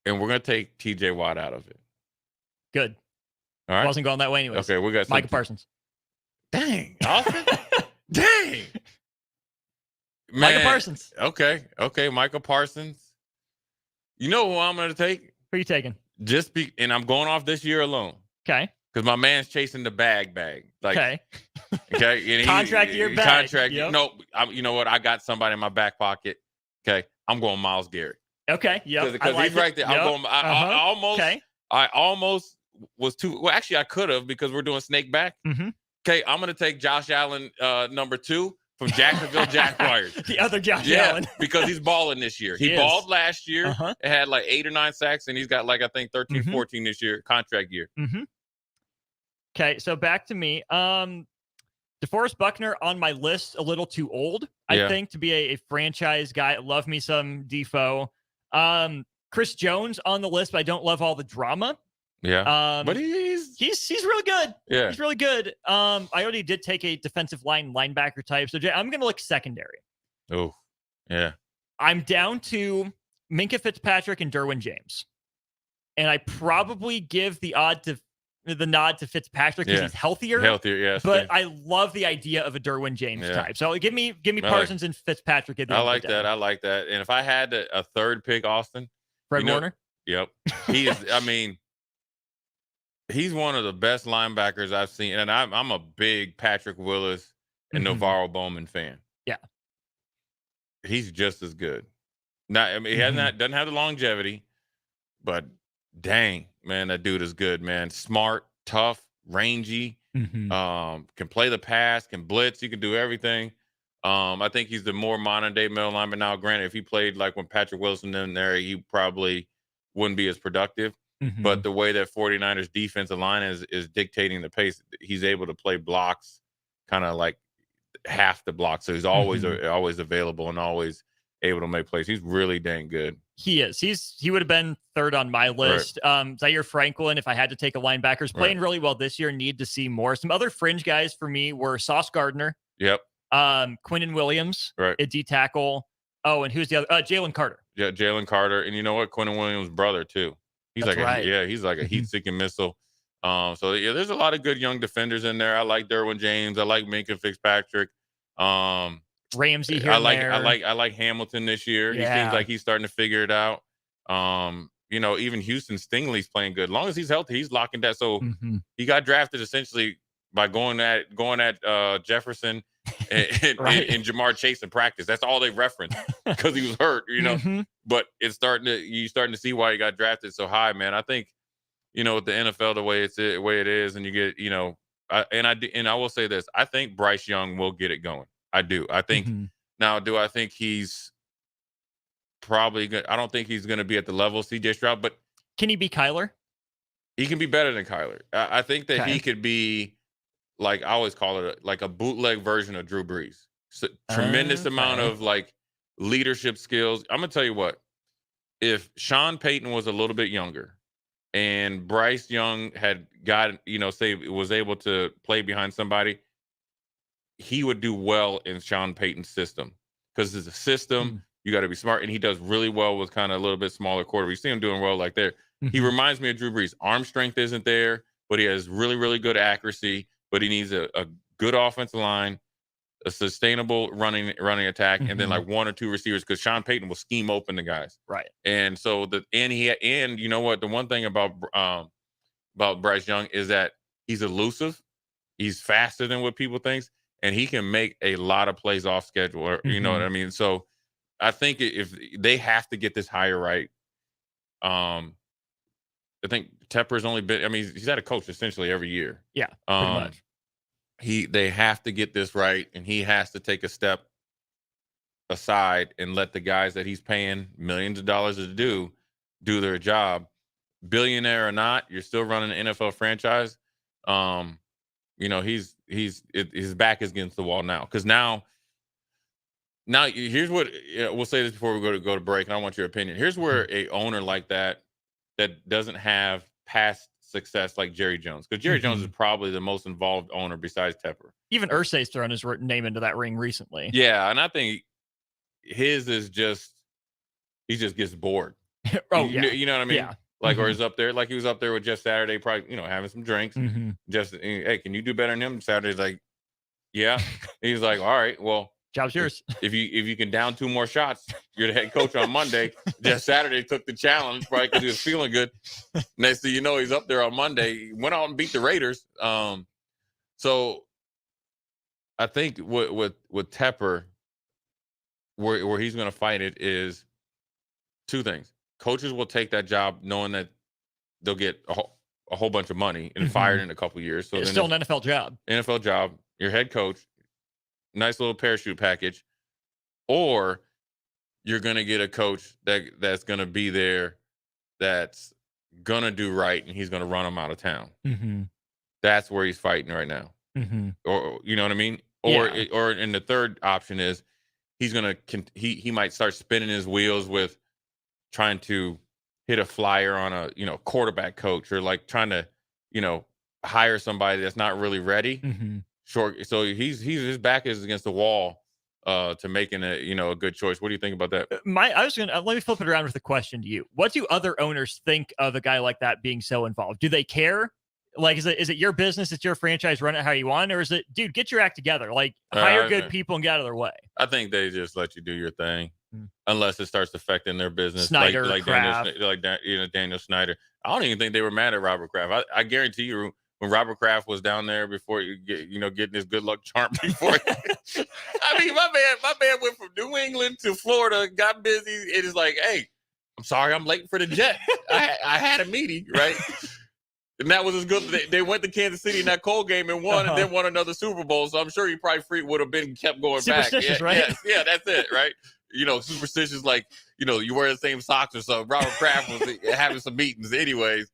And we're going to take TJ Watt out of it. Good. All right. Wasn't going that way anyways. Okay, we got Micah Parsons. Dang. Austin? Dang. Man. Micah Parsons. Okay, Micah Parsons. You know who I'm going to take? Who are you taking? And I'm going off this year alone. Okay. Because my man's chasing the bag. Like, okay. And Contract year bag. Yep. No, you know what? I got somebody in my back pocket. Okay. I'm going Myles Garrett. Okay. Yeah. Because he's right there. I'm going. I almost was too. Well, actually, I could have because we're doing snake back. Mm-hmm. Okay. I'm going to take Josh Allen, number 2 from Jacksonville Jaguars. The other Josh Allen. Because he's balling this year. He balled last year. It had like 8 or 9 sacks, and he's got like, I think, 13, 14 this year, contract year. Okay, so back to me. DeForest Buckner on my list, a little too old, I think, to be a franchise guy. Love me some Defoe. Chris Jones on the list, but I don't love all the drama. Yeah. But he's really good. Yeah. He's really good. I already did take a defensive linebacker type. So I'm going to look secondary. Oh, yeah. I'm down to Minkah Fitzpatrick and Derwin James. And I probably give the odd to the nod to Fitzpatrick because he's healthier. Healthier, yes. But I love the idea of a Derwin James type. So give me Parsons and Fitzpatrick at the I end like of the day. that. I like that. And if I had a third pick, Austin, Fred Warner. Yep. He is. I mean, he's one of the best linebackers I've seen, and I'm a big Patrick Willis and Navarro Bowman fan. Yeah. He's just as good. Now, I mean, he doesn't have the longevity, but dang, man, that dude is good, man. Smart, tough, rangy, can play the pass, can blitz, he can do everything. I think he's the more modern day middle lineman. Now, granted, if he played like when Patrick Wilson in there, he probably wouldn't be as productive. But the way that 49ers defensive line is dictating the pace, he's able to play blocks kind of like half the block. So he's always always available and always able to make plays. He's really dang good. He is. He would have been third on my list. Right. Zaire Franklin, if I had to take a linebacker, is playing really well this year. Need to see more. Some other fringe guys for me were Sauce Gardner. Yep. Quinnen Williams, at D tackle. Oh, and who's the other? Jalen Carter. Yeah, Jalen Carter. And you know what? Quinnen Williams' brother too. He's That's like right. He's like a heat-seeking missile. So yeah, there's a lot of good young defenders in there. I like Derwin James. I like Minka Fitzpatrick. Ramsey here. I like Hamilton this year. Yeah. He seems like he's starting to figure it out. You know, even Houston Stingley's playing good. As long as he's healthy, he's locking that. So he got drafted essentially by going at Jefferson and Jamar Chase in practice. That's all they referenced because he was hurt, you know. But you're starting to see why he got drafted so high, man. I think, you know, with the NFL the way it is, and you get, you know, I will say this: I think Bryce Young will get it going. I do. I think now. Do I think he's probably good? I don't think he's going to be at the level of CJ Stroud, but can he be Kyler? He can be better than Kyler. I think that he could be, like I always call it, like a bootleg version of Drew Brees. So, tremendous amount of like leadership skills. I'm gonna tell you what: if Sean Payton was a little bit younger, and Bryce Young had was able to play behind somebody, he would do well in Sean Payton's system because it's a system. You got to be smart, and he does really well with kind of a little bit smaller quarterback. You see him doing well like there. He reminds me of Drew Brees. Arm strength isn't there, but he has really, really good accuracy. But he needs a good offensive line, a sustainable running attack, and then like one or two receivers because Sean Payton will scheme open the guys. Right. And so and you know what? The one thing about Bryce Young is that he's elusive. He's faster than what people think, and he can make a lot of plays off schedule. Or, you know what I mean? So I think if they have to get this hire right, I think Tepper's only been. I mean, he's had a coach essentially every year. Yeah, pretty much. They have to get this right, and he has to take a step aside and let the guys that he's paying millions of dollars to do their job. Billionaire or not, you're still running an NFL franchise. You know, his back is against the wall now because now here's what we'll say this before we go to break, and I want your opinion. Here's where a owner like that doesn't have past success like Jerry Jones, because Jerry Jones is probably the most involved owner besides Tepper. Even Irsay's thrown his name into that ring recently. Yeah, and I think his is he just gets bored. You know what I mean? Yeah. Like, or he's up there, like he was up there with Jeff Saturday, probably, having some drinks. Just, hey, can you do better than him? Saturday's like, yeah. He's like, all right, well, job's yours. If you can down 2 more shots, you're the head coach on Monday. Jeff Saturday took the challenge, probably because he was feeling good. Next thing you know, he's up there on Monday. He went out and beat the Raiders. So I think with Tepper, where he's going to fight it is 2 things. Coaches will take that job knowing that they'll get a whole bunch of money and fired in a couple of years. So it's still an NFL job. NFL job, your head coach, nice little parachute package, or you're going to get a coach that's going to be there, that's going to do right, and he's going to run them out of town. That's where he's fighting right now. Or you know what I mean? Or and the third option is he's going to he might start spinning his wheels with trying to hit a flyer on a quarterback coach, or like trying to hire somebody that's not really ready. Short, so his back is against the wall to making a good choice. What do you think about that? Let me flip it around with a question to you. What do other owners think of a guy like that being so involved? Do they care? Like, is it your business? It's your franchise. Run it how you want, or is it, dude? Get your act together. Like, hire good people and get out of their way. I think they just let you do your thing, unless it starts affecting their business. Snyder, like Daniel Snyder. I don't even think they were mad at Robert Kraft. I guarantee you, when Robert Kraft was down there before getting his good luck charm before. I mean, my man went from New England to Florida, got busy. It is like, hey, I'm sorry, I'm late for the jet. I had a meeting, right? And that was as good. They went to Kansas City in that cold game and won, and then won another Super Bowl. So I'm sure he probably would have been kept going back. Right? Yeah, that's it, right? Superstitious, like, you wear the same socks or something. Robert Kraft was having some meetings anyways.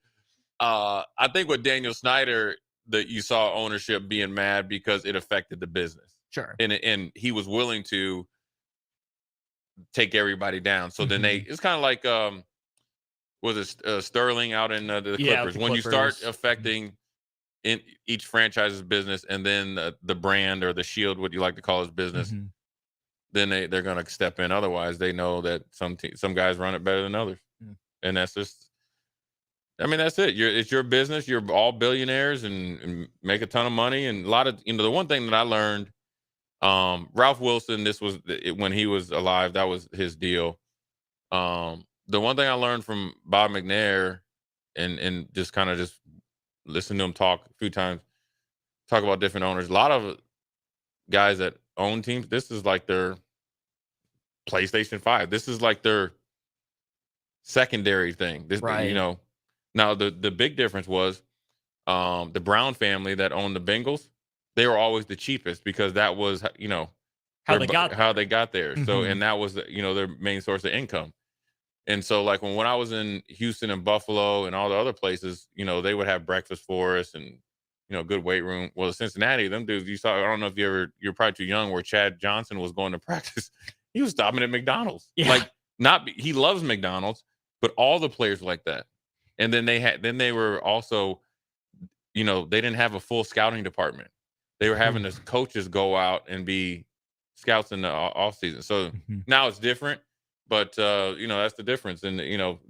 I think with Daniel Snyder, that you saw ownership being mad because it affected the business. Sure. And he was willing to take everybody down. So then it's kind of like, was it Sterling out in the Clippers? When you start affecting in each franchise's business and then the brand or the shield, what you like to call his business, then they're going to step in. Otherwise, they know that some guys run it better than others. And that's just, I mean, that's it. It's your business. You're all billionaires and make a ton of money. And a lot of, the one thing that I learned, Ralph Wilson, this was when he was alive, that was his deal. The one thing I learned from Bob McNair and just kind of just listen to him talk a few times, talk about different owners. A lot of guys that own teams, this is like their PlayStation 5. This is like their secondary thing. This, right. Now the big difference was the Brown family that owned the Bengals, they were always the cheapest because that was, how they got there. So, and that was, their main source of income. And so, like, when I was in Houston and Buffalo and all the other places, they would have breakfast for us and, good weight room. Well, Cincinnati, them dudes, you saw, I don't know if you're probably too young, where Chad Johnson was going to practice. He was stopping at McDonald's. Yeah. Like, he loves McDonald's, but all the players like that. And then they were also, they didn't have a full scouting department. They were having the coaches go out and be scouts in the off season. So now it's different. But that's the difference in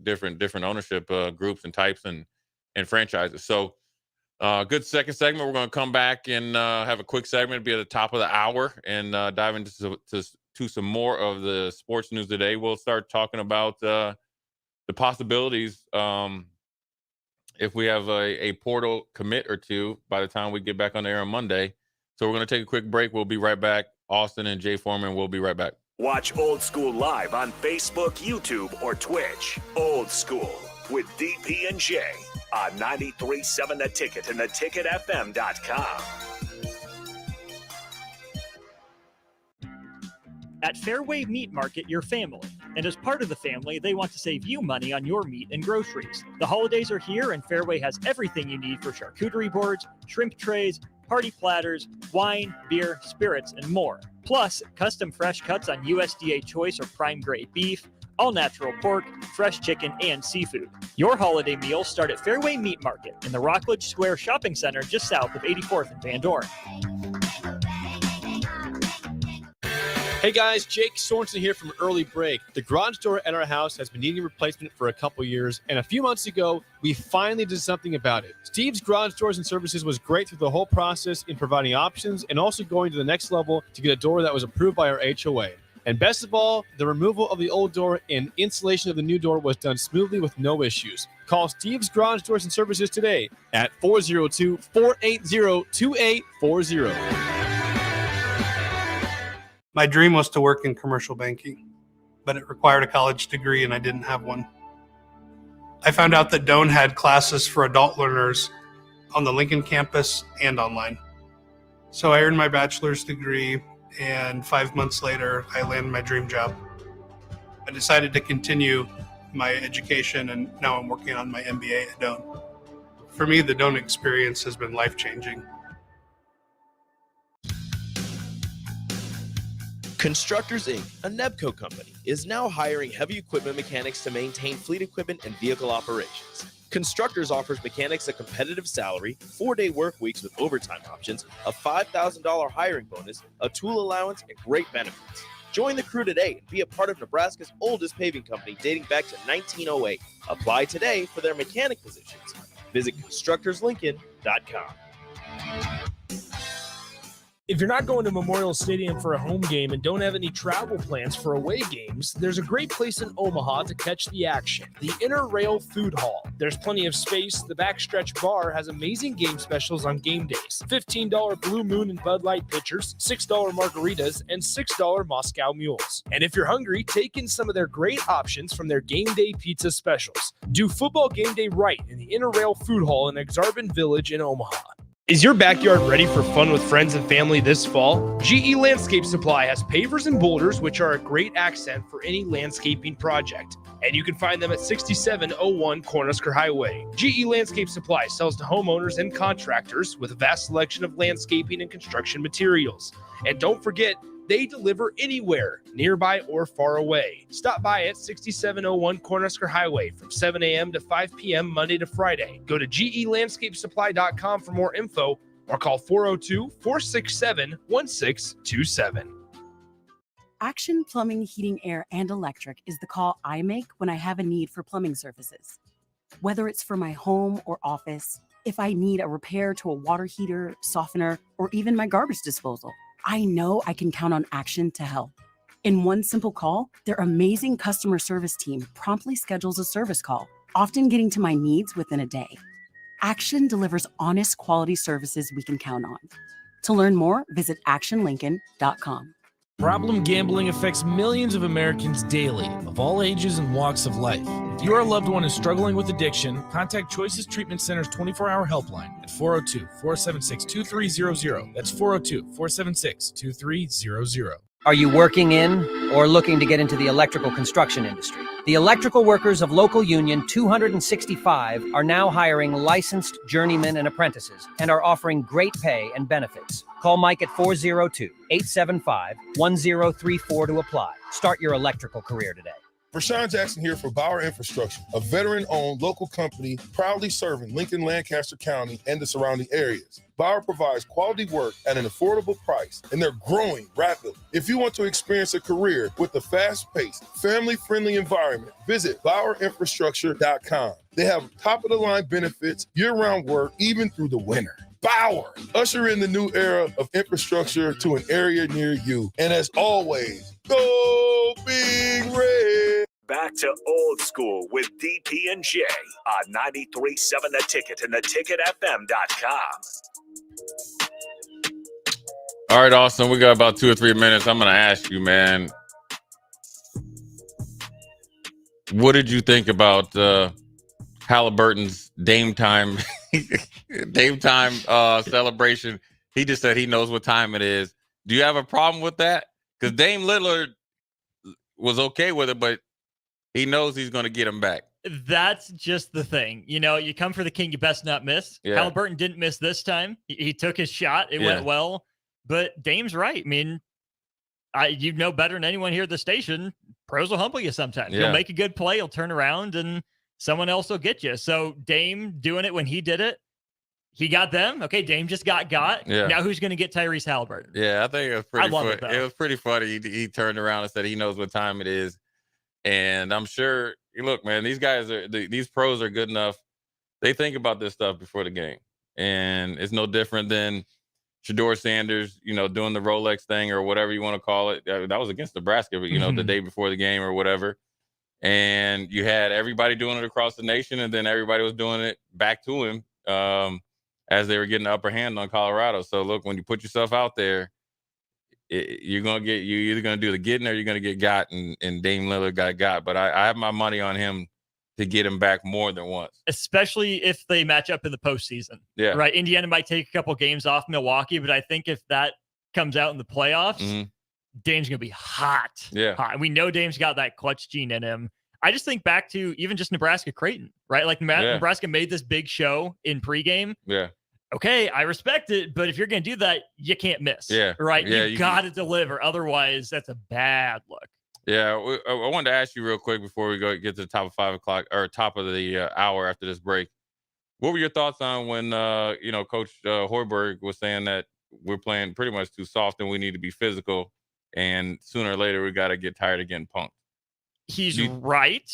different ownership groups and types and franchises. So good second segment. We're going to come back and have a quick segment, be at the top of the hour, and dive into some more of the sports news today. We'll start talking about the possibilities if we have a portal commit or two by the time we get back on the air on Monday. So we're going to take a quick break. We'll be right back. Austin and Jay Foreman will be right back. Watch Old School live on Facebook, YouTube, or Twitch. Old School with DP and J on 93.7 The Ticket and theticketfm.com. At Fairway Meat Market, your family. And as part of the family, they want to save you money on your meat and groceries. The holidays are here, and Fairway has everything you need for charcuterie boards, shrimp trays, party platters, wine, beer, spirits, and more. Plus, custom fresh cuts on USDA choice or prime grade beef, all natural pork, fresh chicken, and seafood. Your holiday meals start at Fairway Meat Market in the Rockledge Square Shopping Center just south of 84th and Van Dorn. Hey guys, Jake Sorensen here from Early Break. The garage door at our house has been needing replacement for a couple years, and a few months ago, we finally did something about it. Steve's Garage Doors and Services was great through the whole process in providing options and also going to the next level to get a door that was approved by our HOA. And best of all, the removal of the old door and installation of the new door was done smoothly with no issues. Call Steve's Garage Doors and Services today at 402-480-2840. My dream was to work in commercial banking, but it required a college degree and I didn't have one. I found out that Doane had classes for adult learners on the Lincoln campus and online. So I earned my bachelor's degree, and 5 months later, I landed my dream job. I decided to continue my education, and now I'm working on my MBA at Doane. For me, the Doane experience has been life-changing. Constructors, Inc., a Nebco company, is now hiring heavy equipment mechanics to maintain fleet equipment and vehicle operations. Constructors offers mechanics a competitive salary, 4-day work weeks with overtime options, a $5,000 hiring bonus, a tool allowance, and great benefits. Join the crew today and be a part of Nebraska's oldest paving company dating back to 1908. Apply today for their mechanic positions. Visit constructorslincoln.com. If you're not going to Memorial Stadium for a home game and don't have any travel plans for away games, there's a great place in Omaha to catch the action, the Inner Rail Food Hall. There's plenty of space. The Backstretch Bar has amazing game specials on game days. $15 Blue Moon and Bud Light pitchers, $6 margaritas, and $6 Moscow Mules. And if you're hungry, take in some of their great options from their game day pizza specials. Do football game day right in the Inner Rail Food Hall in Exarban Village in Omaha. Is your backyard ready for fun with friends and family this fall? GE Landscape Supply has pavers and boulders, which are a great accent for any landscaping project. And you can find them at 6701 Cornhusker Highway. GE Landscape Supply sells to homeowners and contractors with a vast selection of landscaping and construction materials. And don't forget, they deliver anywhere, nearby or far away. Stop by at 6701 Cornhusker Highway from 7 a.m. to 5 p.m. Monday to Friday. Go to gelandscapesupply.com for more info or call 402-467-1627. Action Plumbing, Heating, Air, and Electric is the call I make when I have a need for plumbing services. Whether it's for my home or office, if I need a repair to a water heater, softener, or even my garbage disposal, I know I can count on Action to help. In one simple call, their amazing customer service team promptly schedules a service call, often getting to my needs within a day. Action delivers honest quality services we can count on. To learn more, visit actionlincoln.com. Problem gambling affects millions of Americans daily, of all ages and walks of life. If your loved one is struggling with addiction, contact Choices Treatment Center's 24-hour helpline at 402-476-2300. That's 402-476-2300. Are you working in or looking to get into the electrical construction industry? The electrical workers of Local Union 265 are now hiring licensed journeymen and apprentices and are offering great pay and benefits. Call Mike at 402-875-1034 to apply. Start your electrical career today. Rashawn Jackson here for Bauer Infrastructure, a veteran-owned local company proudly serving Lincoln, Lancaster County, and the surrounding areas. Bauer provides quality work at an affordable price, and they're growing rapidly. If you want to experience a career with a fast-paced, family-friendly environment, visit BauerInfrastructure.com. They have top-of-the-line benefits, year-round work, even through the winter. Bauer, usher in the new era of infrastructure to an area near you. And as always, go Big Red. Back to old school with DP and J on 93.7 The Ticket and theticketfm.com. All right, Austin, we got about 2 or 3 minutes. I'm going to ask you, man, what did you think about Halliburton's Dame Time celebration? He just said he knows what time it is. Do you have a problem with that? Because Dame Lillard was okay with it, but he knows he's going to get him back. That's just the thing. You know, you come for the king, you best not miss. Yeah. Halliburton didn't miss this time. He took his shot. It went well. But Dame's right. I mean, you know better than anyone here at the station, pros will humble you sometimes. Yeah. He'll make a good play. He'll turn around and someone else will get you. So Dame doing it when he did it, he got them. Okay, Dame just got. Yeah. Now who's going to get Tyrese Halliburton? Yeah, I think it was pretty funny. It was pretty funny. He turned around and said he knows what time it is. And I'm sure, look, man, these pros are good enough. They think about this stuff before the game. And it's no different than Shedeur Sanders, doing the Rolex thing or whatever you want to call it. That was against Nebraska, but, the day before the game or whatever. And you had everybody doing it across the nation, and then everybody was doing it back to him as they were getting the upper hand on Colorado. So, look, when you put yourself out there, you're either going to do the getting or you're going to get got, and Dame Lillard got. But I have my money on him to get him back more than once. Especially if they match up in the postseason. Yeah. Right? Indiana might take a couple games off Milwaukee, but I think if that comes out in the playoffs, Dame's going to be hot. Yeah. Hot. We know Dame's got that clutch gene in him. I just think back to even just Nebraska-Creighton, right? Like Nebraska made this big show in pregame. Yeah. Okay, I respect it, but if you're going to do that, you can't miss. Yeah. Right? Yeah, you got to deliver. Otherwise, that's a bad look. Yeah. I wanted to ask you real quick before we get to the top of 5 o'clock or top of the hour after this break. What were your thoughts on when, Coach Hoiberg was saying that we're playing pretty much too soft and we need to be physical, and sooner or later we got to get tired of getting punked? He's right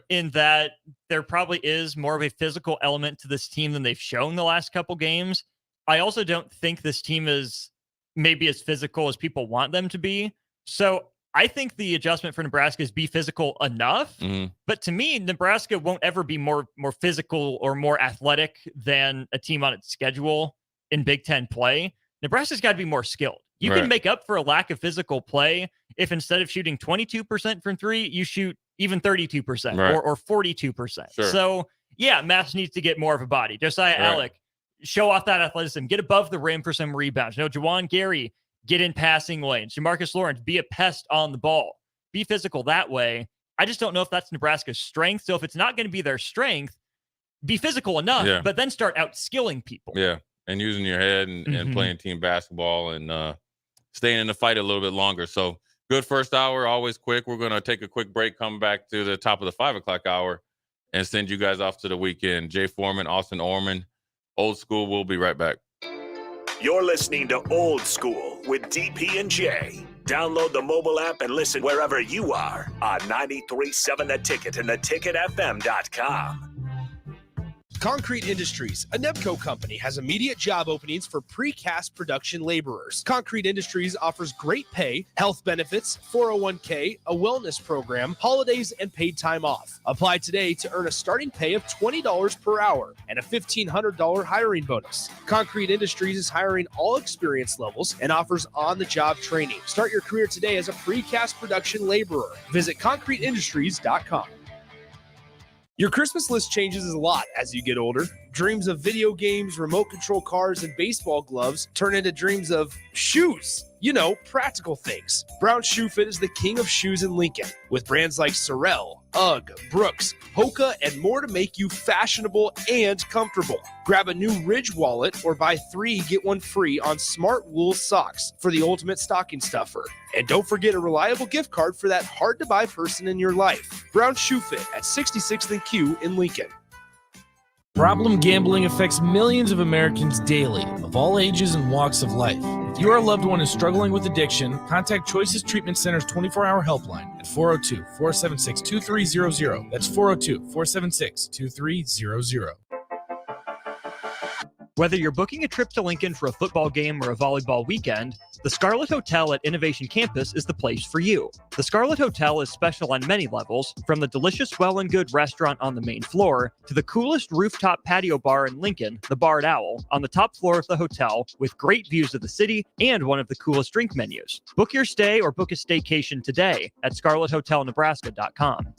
in that there probably is more of a physical element to this team than they've shown the last couple games. I also don't think this team is maybe as physical as people want them to be. So I think the adjustment for Nebraska is be physical enough. But to me, Nebraska won't ever be more physical or more athletic than a team on its schedule in Big Ten play. Nebraska's got to be more skilled. You can make up for a lack of physical play if instead of shooting 22% from three, you shoot even 32% or 42%. Sure. So, yeah, Mass needs to get more of a body. Josiah Alec, show off that athleticism. Get above the rim for some rebounds. Juwan Gary, get in passing lanes. Jamarcus Lawrence, be a pest on the ball. Be physical that way. I just don't know if that's Nebraska's strength. So if it's not going to be their strength, be physical enough, but then start outskilling people. Yeah, and using your head and playing team basketball and staying in the fight a little bit longer. So good first hour, always quick. We're going to take a quick break, come back to the top of the 5 o'clock hour, and send you guys off to the weekend. Jay Foreman, Austin Orman, Old School. We'll be right back. You're listening to Old School with DP and J. Download the mobile app and listen wherever you are on 93.7 The Ticket and theticketfm.com. Concrete Industries, a Nebco company, has immediate job openings for precast production laborers. Concrete Industries offers great pay, health benefits, 401k, a wellness program, holidays, and paid time off. Apply today to earn a starting pay of $20 per hour and a $1,500 hiring bonus. Concrete Industries is hiring all experience levels and offers on-the-job training. Start your career today as a precast production laborer. Visit concreteindustries.com. Your Christmas list changes a lot as you get older. Dreams of video games, remote control cars, and baseball gloves turn into dreams of shoes. You know, practical things. Brown Shoe Fit is the king of shoes in Lincoln, with brands like Sorel, Ugg, Brooks, Hoka, and more to make you fashionable and comfortable. Grab a new Ridge wallet or buy 3, get 1 free on smart wool socks for the ultimate stocking stuffer. And don't forget a reliable gift card for that hard-to-buy person in your life. Brown Shoe Fit at 66th and Q in Lincoln. Problem gambling affects millions of Americans daily, of all ages and walks of life. If your loved one is struggling with addiction, contact Choices Treatment Center's 24-hour helpline at 402-476-2300. That's 402-476-2300. Whether you're booking a trip to Lincoln for a football game or a volleyball weekend, the Scarlet Hotel at Innovation Campus is the place for you. The Scarlet Hotel is special on many levels, from the delicious Well and Good restaurant on the main floor to the coolest rooftop patio bar in Lincoln, the Barred Owl, on the top floor of the hotel with great views of the city and one of the coolest drink menus. Book your stay or book a staycation today at scarlethotelnebraska.com.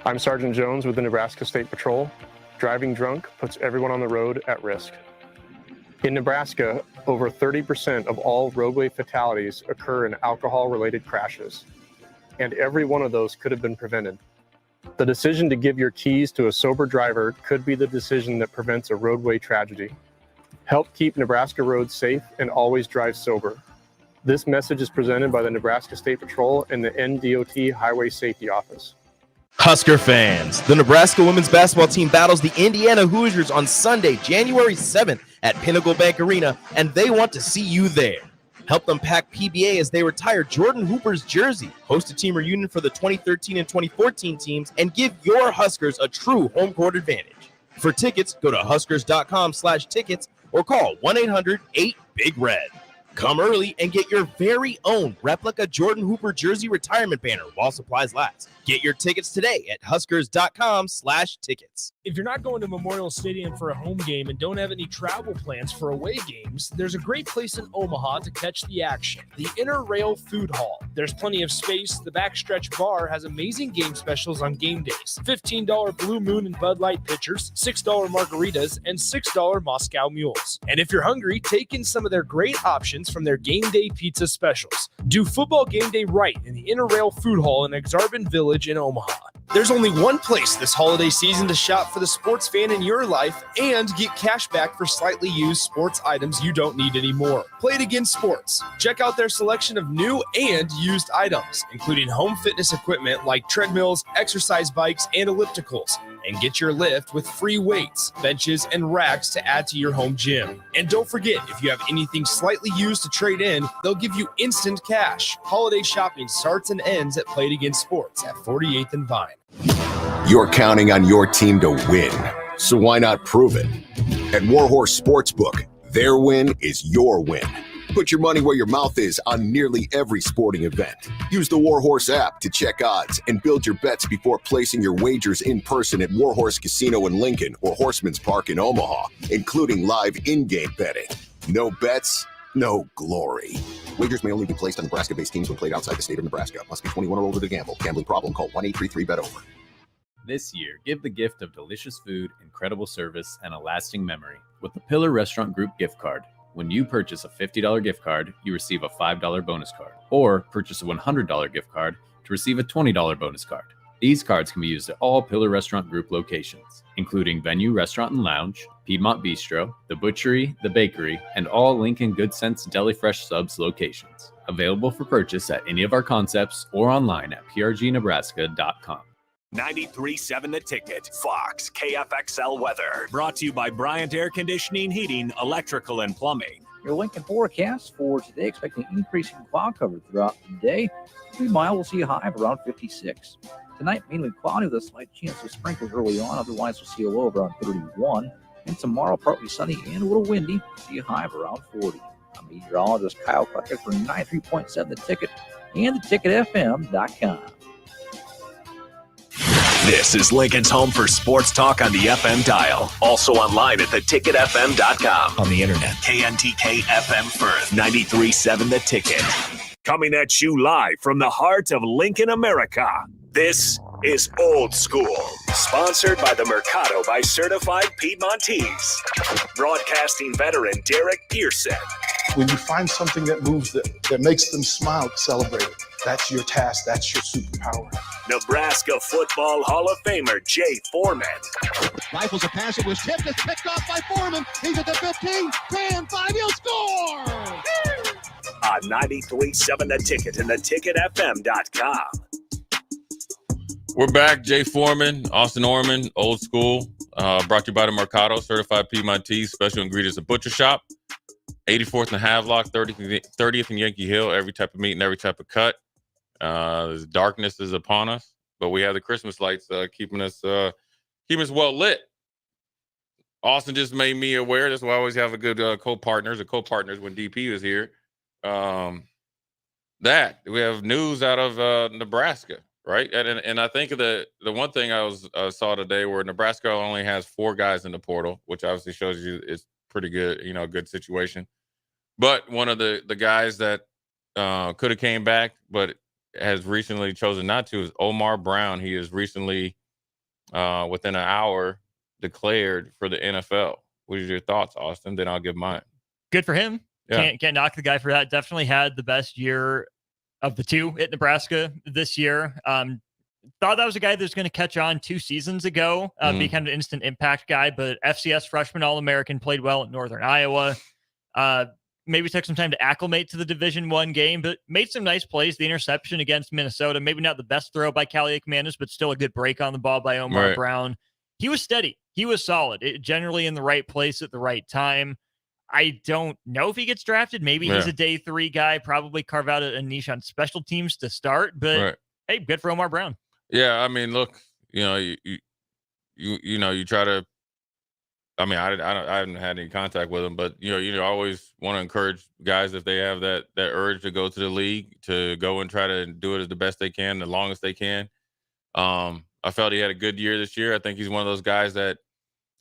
I'm Sergeant Jones with the Nebraska State Patrol. Driving drunk puts everyone on the road at risk. In Nebraska, over 30% of all roadway fatalities occur in alcohol-related crashes, and every one of those could have been prevented. The decision to give your keys to a sober driver could be the decision that prevents a roadway tragedy. Help keep Nebraska roads safe and always drive sober. This message is presented by the Nebraska State Patrol and the NDOT Highway Safety Office. Husker fans, the Nebraska women's basketball team battles the Indiana Hoosiers on Sunday, January 7th at Pinnacle Bank Arena, and they want to see you there. Help them pack PBA as they retire Jordan Hooper's jersey, host a team reunion for the 2013 and 2014 teams, and give your Huskers a true home court advantage. For tickets, go to huskers.com/tickets or call 1-800-8-BIG-RED. Come early and get your very own replica Jordan Hooper jersey retirement banner while supplies last. Get your tickets today at huskers.com/tickets. If you're not going to Memorial Stadium for a home game and don't have any travel plans for away games, there's a great place in Omaha to catch the action, the Inner Rail Food Hall. There's plenty of space. The Backstretch Bar has amazing game specials on game days. $15 Blue Moon and Bud Light pitchers, $6 margaritas, and $6 Moscow Mules. And if you're hungry, take in some of their great options from their game day pizza specials. Do football game day right in the Inner Rail Food Hall in Exarban Village in Omaha. There's only one place this holiday season to shop for the sports fan in your life and get cash back for slightly used sports items you don't need anymore. Play It Again Sports. Check out their selection of new and used items, including home fitness equipment like treadmills, exercise bikes, and ellipticals. and get your lift with free weights, benches, and racks to add to your home gym. And don't forget, if you have anything slightly used to trade in, they'll give you instant cash. Holiday shopping starts and ends at Play It Again Sports at 48th and Vine. You're counting on your team to win, so why not prove it? At Warhorse Sportsbook, their win is your win. Put your money where your mouth is on nearly every sporting event. Use the Warhorse app to check odds and build your bets before placing your wagers in person at Warhorse Casino in Lincoln or Horseman's Park in Omaha, including live in-game betting. No bets, no glory. Wagers may only be placed on Nebraska-based teams when played outside the state of Nebraska. Must be 21 or older to gamble. Gambling problem? Call 1-833-BET-OVER. This year, give the gift of delicious food, incredible service, and a lasting memory with the Pillar Restaurant Group gift card. When you purchase a $50 gift card, you receive a $5 bonus card, or purchase a $100 gift card to receive a $20 bonus card. These cards can be used at all Pillar Restaurant Group locations, including Venue Restaurant and Lounge, Piedmont Bistro, The Butchery, The Bakery, and all Lincoln Good Sense Deli Fresh Subs locations. Available for purchase at any of our concepts or online at prgnebraska.com. 93.7 The Ticket, Fox, KFXL weather. Brought to you by Bryant Air Conditioning, Heating, Electrical, and Plumbing. Your Lincoln forecast for today, expecting increasing cloud cover throughout the day. 3 Mile will see a high of around 56. Tonight, mainly cloudy with a slight chance of sprinkles early on. Otherwise, we'll see a low of around 31. And tomorrow, partly sunny and a little windy. See a high of around 40. I'm meteorologist Kyle Clucker for 93.7 The Ticket and theticketfm.com. This is Lincoln's home for sports talk on the FM dial. Also online at theticketfm.com. On the internet, KNTK FM Firth, 93.7 The Ticket. Coming at you live from the heart of Lincoln, America. This is Old School. Sponsored by the Mercado by Certified Piedmontese. Broadcasting veteran Derek Pearson. When you find something that moves them, that makes them smile, celebrate it. That's your task. That's your superpower. Nebraska Football Hall of Famer Jay Foreman. Rifles a pass. It was tipped. It's picked off by Foreman. He's at the 15, 10, 5. He'll score! On 93.7 The Ticket and theticketfm.com. We're back. Jay Foreman, Austin Orman, Old School. Brought to you by the Mercado, Certified Piedmontese, Special Ingredients and Butcher Shop. 84th and Havelock, 30th and Yankee Hill. Every type of meat and every type of cut. Darkness is upon us, but we have the Christmas lights keeping us well lit. Austin just made me aware. That's why I always have a good co-partners when DP was here. That we have news out of Nebraska, right? And I think the one thing I saw today where Nebraska only has 4 guys in the portal, which obviously shows you it's pretty good, good situation. But one of the guys that could have came back, but has recently chosen not to, is Omar Brown. He is recently, within an hour, declared for the NFL. What are your thoughts, Austin? Then I'll give mine. Good for him. Yeah. Can't knock the guy for that. Definitely had the best year of the two at Nebraska this year. Thought that was a guy that was going to catch on 2 seasons ago, be kind of an instant impact guy, but FCS freshman All-American, played well at Northern Iowa. Maybe took some time to acclimate to the Division I game, but made some nice plays. The interception against Minnesota, maybe not the best throw by Callie Ekmanis, but still a good break on the ball by Omar Brown. He was steady. He was solid. Generally in the right place at the right time. I don't know if he gets drafted. Maybe he's a day 3 guy, probably carve out a niche on special teams to start, but hey, good for Omar Brown. Yeah, I mean, look, you try to. I mean, I haven't had any contact with him, but you always want to encourage guys if they have that urge to go to the league, to go and try to do it as the best they can, the longest they can. I felt he had a good year this year. I think he's one of those guys that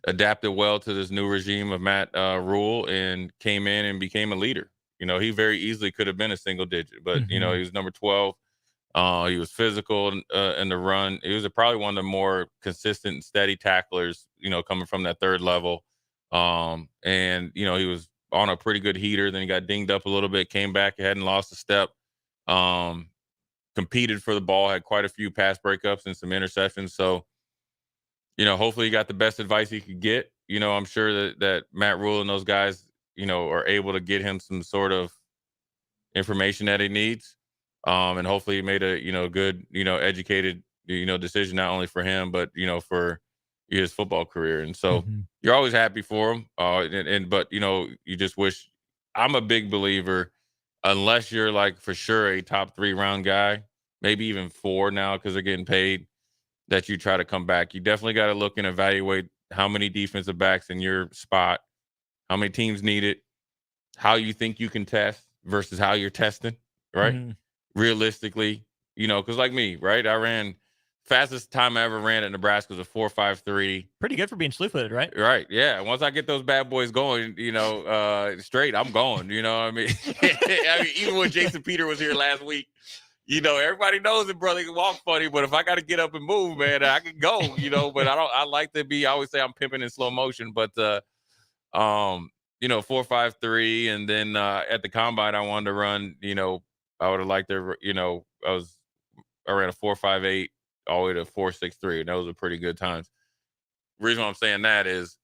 adapted well to this new regime of Matt Rule and came in and became a leader. He very easily could have been a single digit, but he was number 12. He was physical in the run. He was probably one of the more consistent and steady tacklers, coming from that third level. And he was on a pretty good heater. Then he got dinged up a little bit, came back, hadn't lost a step, competed for the ball, had quite a few pass breakups and some interceptions. So, hopefully he got the best advice he could get. I'm sure that Matt Rule and those guys, are able to get him some sort of information that he needs. And hopefully he made a, good, educated, decision, not only for him, but, for his football career. And so you're always happy for him. But you just wish. I'm a big believer, unless you're like for sure a top 3 round guy, maybe even 4 now because they're getting paid, that you try to come back. You definitely got to look and evaluate how many defensive backs in your spot, how many teams need it, how you think you can test versus how you're testing, right? Realistically, because like me, right? I ran fastest time I ever ran at Nebraska was a 4.53. Pretty good for being slew-footed, right? Right. Yeah. Once I get those bad boys going, straight, I'm going. You know what I mean? I mean, even when Jason Peter was here last week, everybody knows that brother can walk funny, but if I got to get up and move, man, I can go, but I like to be, I always say I'm pimping in slow motion, but, 4.53. And then, at the combine, I wanted to run, I would have liked to, I ran a 4.58 all the way to 4.63. And those are pretty good times. The reason why I'm saying that is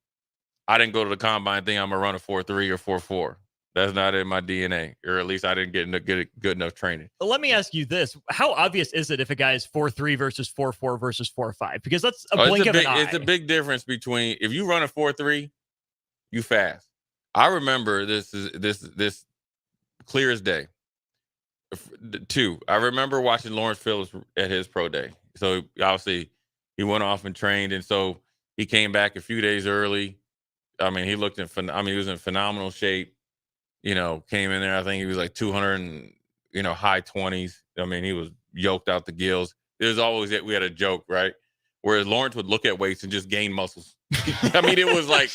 I didn't go to the combine thinking I'm going to run a 4.3 or 4.4. That's not in my DNA, or at least I didn't get good enough training. Let me ask you this. How obvious is it if a guy is 4.3 versus 4.4 versus 4.5? Because that's a blink of an eye. It's a big difference between if you run a 4.3, you fast. I remember this clear as day. 2, I remember watching Lawrence Phillips at his pro day. So obviously he went off and trained, and so he came back a few days early. I mean, he was in phenomenal shape. Came in there. I think he was like 200 and high 20s. I mean, he was yoked out the gills. There's always we had a joke, right? Whereas Lawrence would look at weights and just gain muscles. I mean, it was like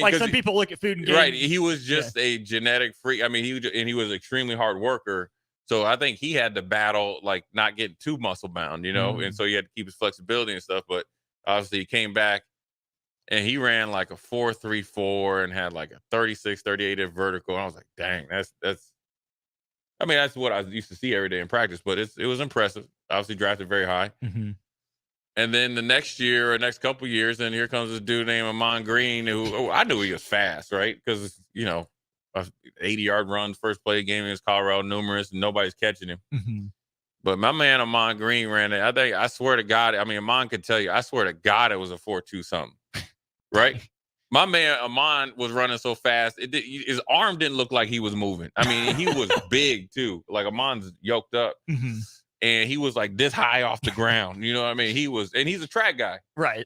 like some people look at food and gain. Right. He was just a genetic freak. I mean, he was an extremely hard worker. So I think he had to battle like not getting too muscle bound, and so he had to keep his flexibility and stuff. But obviously he came back and he ran like a 4.34 and had like a 36-38 at vertical. And I was like, dang, that's what I used to see every day in practice, but it was impressive. Obviously drafted very high. And then the next year or next couple years, then here comes this dude named Amon Green, who I knew he was fast, right? Because, a 80-yard run, first play game against Colorado, numerous, and nobody's catching him. But my man Amon Green ran it. I swear to God, Amon could tell you, I swear to God it was a 4.2 something, right? My man Amon was running so fast, his arm didn't look like he was moving. I mean, he was big too. Like Amon's yoked up. And he was like this high off the ground. You know what I mean? And he's a track guy. Right.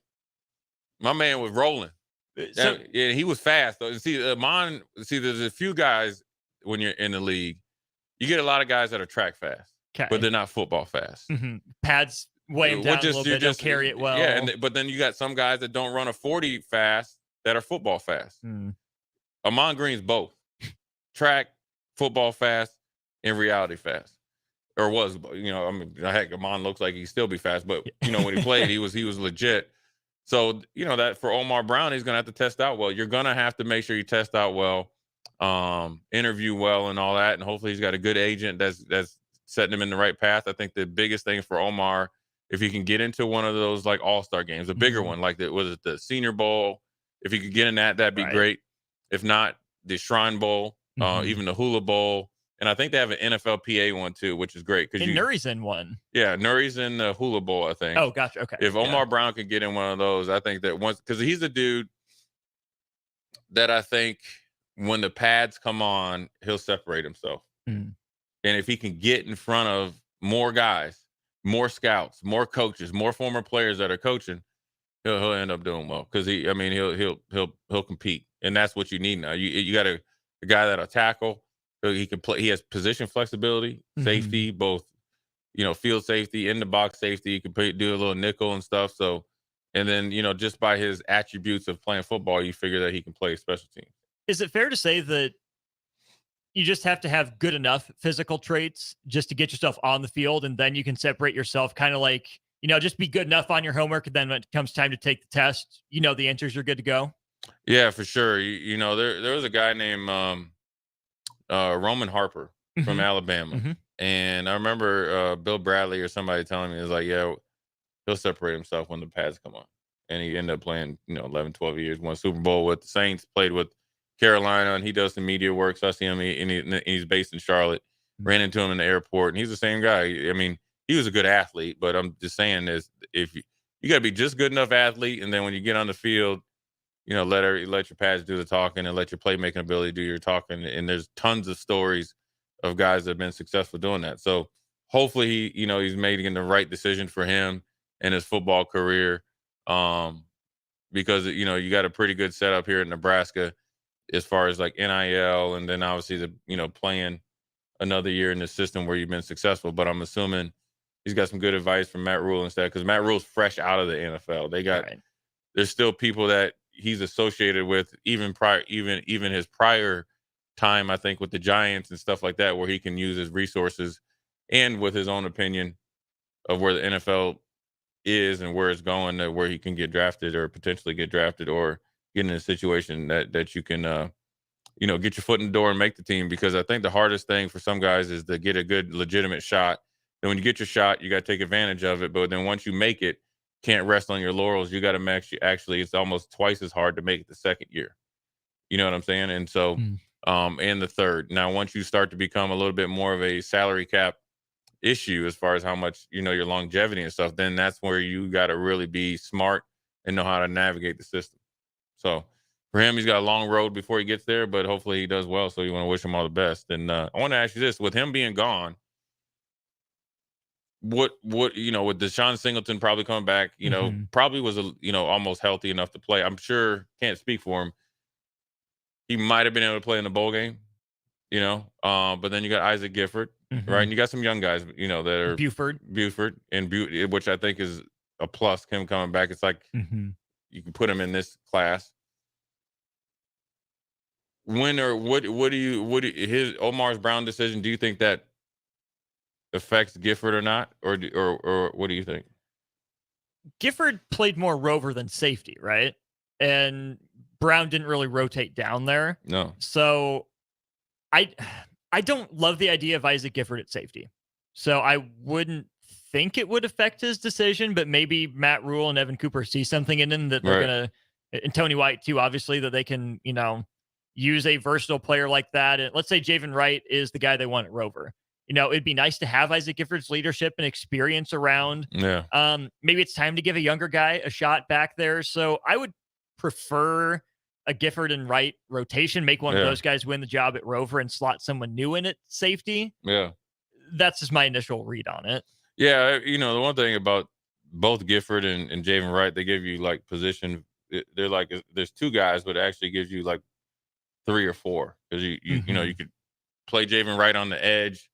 My man was rolling. So, yeah, he was fast. See, there's a few guys when you're in the league, you get a lot of guys that are track fast, but they're not football fast. Pads weigh him down a little bit, don't carry it well. Yeah, but then you got some guys that don't run a 40 fast that are football fast. Amon Green's both. Track, football fast, and reality fast. Or was, heck, Amon looks like he'd still be fast, but when he played, he was legit. So, that for Omar Brown, he's gonna have to test out well. You're gonna have to make sure you test out well, interview well, and all that. And hopefully, he's got a good agent that's setting him in the right path. I think the biggest thing for Omar, if he can get into one of those like all-star games, a bigger one, like the Senior Bowl, if he could get in that'd be great. If not, the Shrine Bowl, even the Hula Bowl. And I think they have an NFLPA one too, which is great. And Nuri's in one. Yeah, Nuri's in the Hula Bowl, I think. Oh, gotcha. Okay. If Omar Brown could get in one of those, I think that because he's a dude that I think when the pads come on, he'll separate himself. And if he can get in front of more guys, more scouts, more coaches, more former players that are coaching, he'll end up doing well because he'll compete, and that's what you need now. You got a guy that'll tackle. He can play. He has position flexibility, safety, both, field safety, in the box safety. He can do a little nickel and stuff. So, and then, just by his attributes of playing football, you figure that he can play special teams. Is it fair to say that you just have to have good enough physical traits just to get yourself on the field, and then you can separate yourself, kind of like, just be good enough on your homework, and then when it comes time to take the test, the answers are good to go? Yeah, for sure. There was a guy named Roman Harper from Alabama. And I remember Bill Bradley or somebody telling me, it was like, yeah, he'll separate himself when the pads come on. And he ended up playing, 11, 12 years, won Super Bowl with the Saints, played with Carolina, and he does some media work. So I see him, and he's based in Charlotte. Ran into him in the airport, and he's the same guy. I mean, he was a good athlete, but I'm just saying is if you you got to be just good enough athlete, and then when you get on the field, let your pads do the talking and let your playmaking ability do your talking. And there's tons of stories of guys that have been successful doing that. So hopefully he's making the right decision for him and his football career. Because you got a pretty good setup here in Nebraska as far as like NIL, and then obviously the playing another year in the system where you've been successful. But I'm assuming he's got some good advice from Matt Rule instead, because Matt Rule's fresh out of the NFL. They got there's still people that he's associated with even his prior time, I think, with the Giants and stuff like that, where he can use his resources and with his own opinion of where the NFL is and where it's going, where he can get drafted or potentially get drafted or get in a situation that you can get your foot in the door and make the team. Because I think the hardest thing for some guys is to get a good legitimate shot. And when you get your shot, you got to take advantage of it. But then once you make it, can't rest on your laurels. You got to actually, it's almost twice as hard to make it the second year. You know what I'm saying? And so, and the third. Now, once you start to become a little bit more of a salary cap issue as far as how much, your longevity and stuff, then that's where you got to really be smart and know how to navigate the system. So for him, he's got a long road before he gets there, but hopefully he does well. So you want to wish him all the best. And I want to ask you this, with him being gone, what with Deshaun Singleton probably coming back, probably was almost healthy enough to play. I'm sure, can't speak for him, he might have been able to play in the bowl game, but then you got Isaac Gifford, right? And you got some young guys, that are Buford, and which I think is a plus. Him coming back, it's like you can put him in this class. When or what do you his Omar's Brown decision? Do you think that affects Gifford or not, or what do you think? Gifford played more rover than safety, right? And Brown didn't really rotate down there. No. So I don't love the idea of Isaac Gifford at safety. So I wouldn't think it would affect his decision, but maybe Matt Rule and Evan Cooper see something in him that they're going to, and Tony White too, obviously, that they can, use a versatile player like that. And let's say Javen Wright is the guy they want at rover. It'd be nice to have Isaac Gifford's leadership and experience around. Yeah. Maybe it's time to give a younger guy a shot back there. So I would prefer a Gifford and Wright rotation, make one of those guys win the job at rover and slot someone new in at safety. Yeah. That's just my initial read on it. Yeah. The one thing about both Gifford and Javen Wright, they give you like position. They're like, there's two guys, but it actually gives you like 3 or 4. Because you could play Javen Wright on the edge,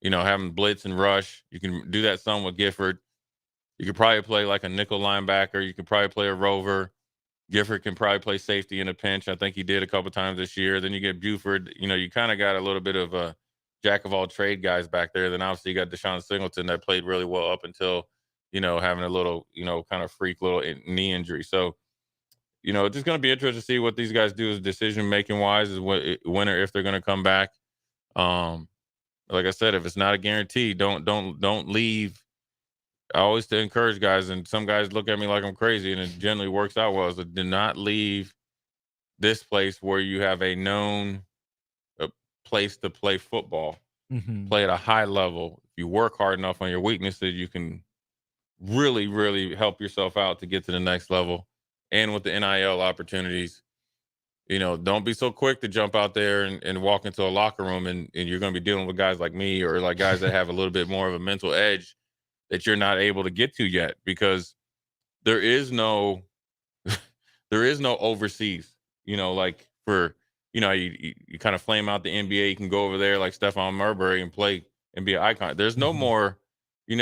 have him blitz and rush. You can do that some with Gifford. You could probably play like a nickel linebacker. You could probably play a rover. Gifford can probably play safety in a pinch. I think he did a couple times this year. Then you get Buford. You kind of got a little bit of a jack of all trade guys back there. Then obviously you got Deshaun Singleton that played really well up until, having a little, kind of freak little knee injury. So, it's just going to be interesting to see what these guys do as decision-making wise, is when or if they're going to come back. Like I said, if it's not a guarantee, don't leave. I always encourage guys, and some guys look at me like I'm crazy, and it generally works out well. So do not leave this place where you have a known place to play football, play at a high level. If you work hard enough on your weaknesses, you can really, really help yourself out to get to the next level. And with the NIL opportunities, don't be so quick to jump out there and walk into a locker room and you're going to be dealing with guys like me or like guys that have a little bit more of a mental edge that you're not able to get to yet, because there is no overseas, like for, you kind of flame out the NBA, you can go over there like Stephon Marbury and play and be an icon. There's no more, you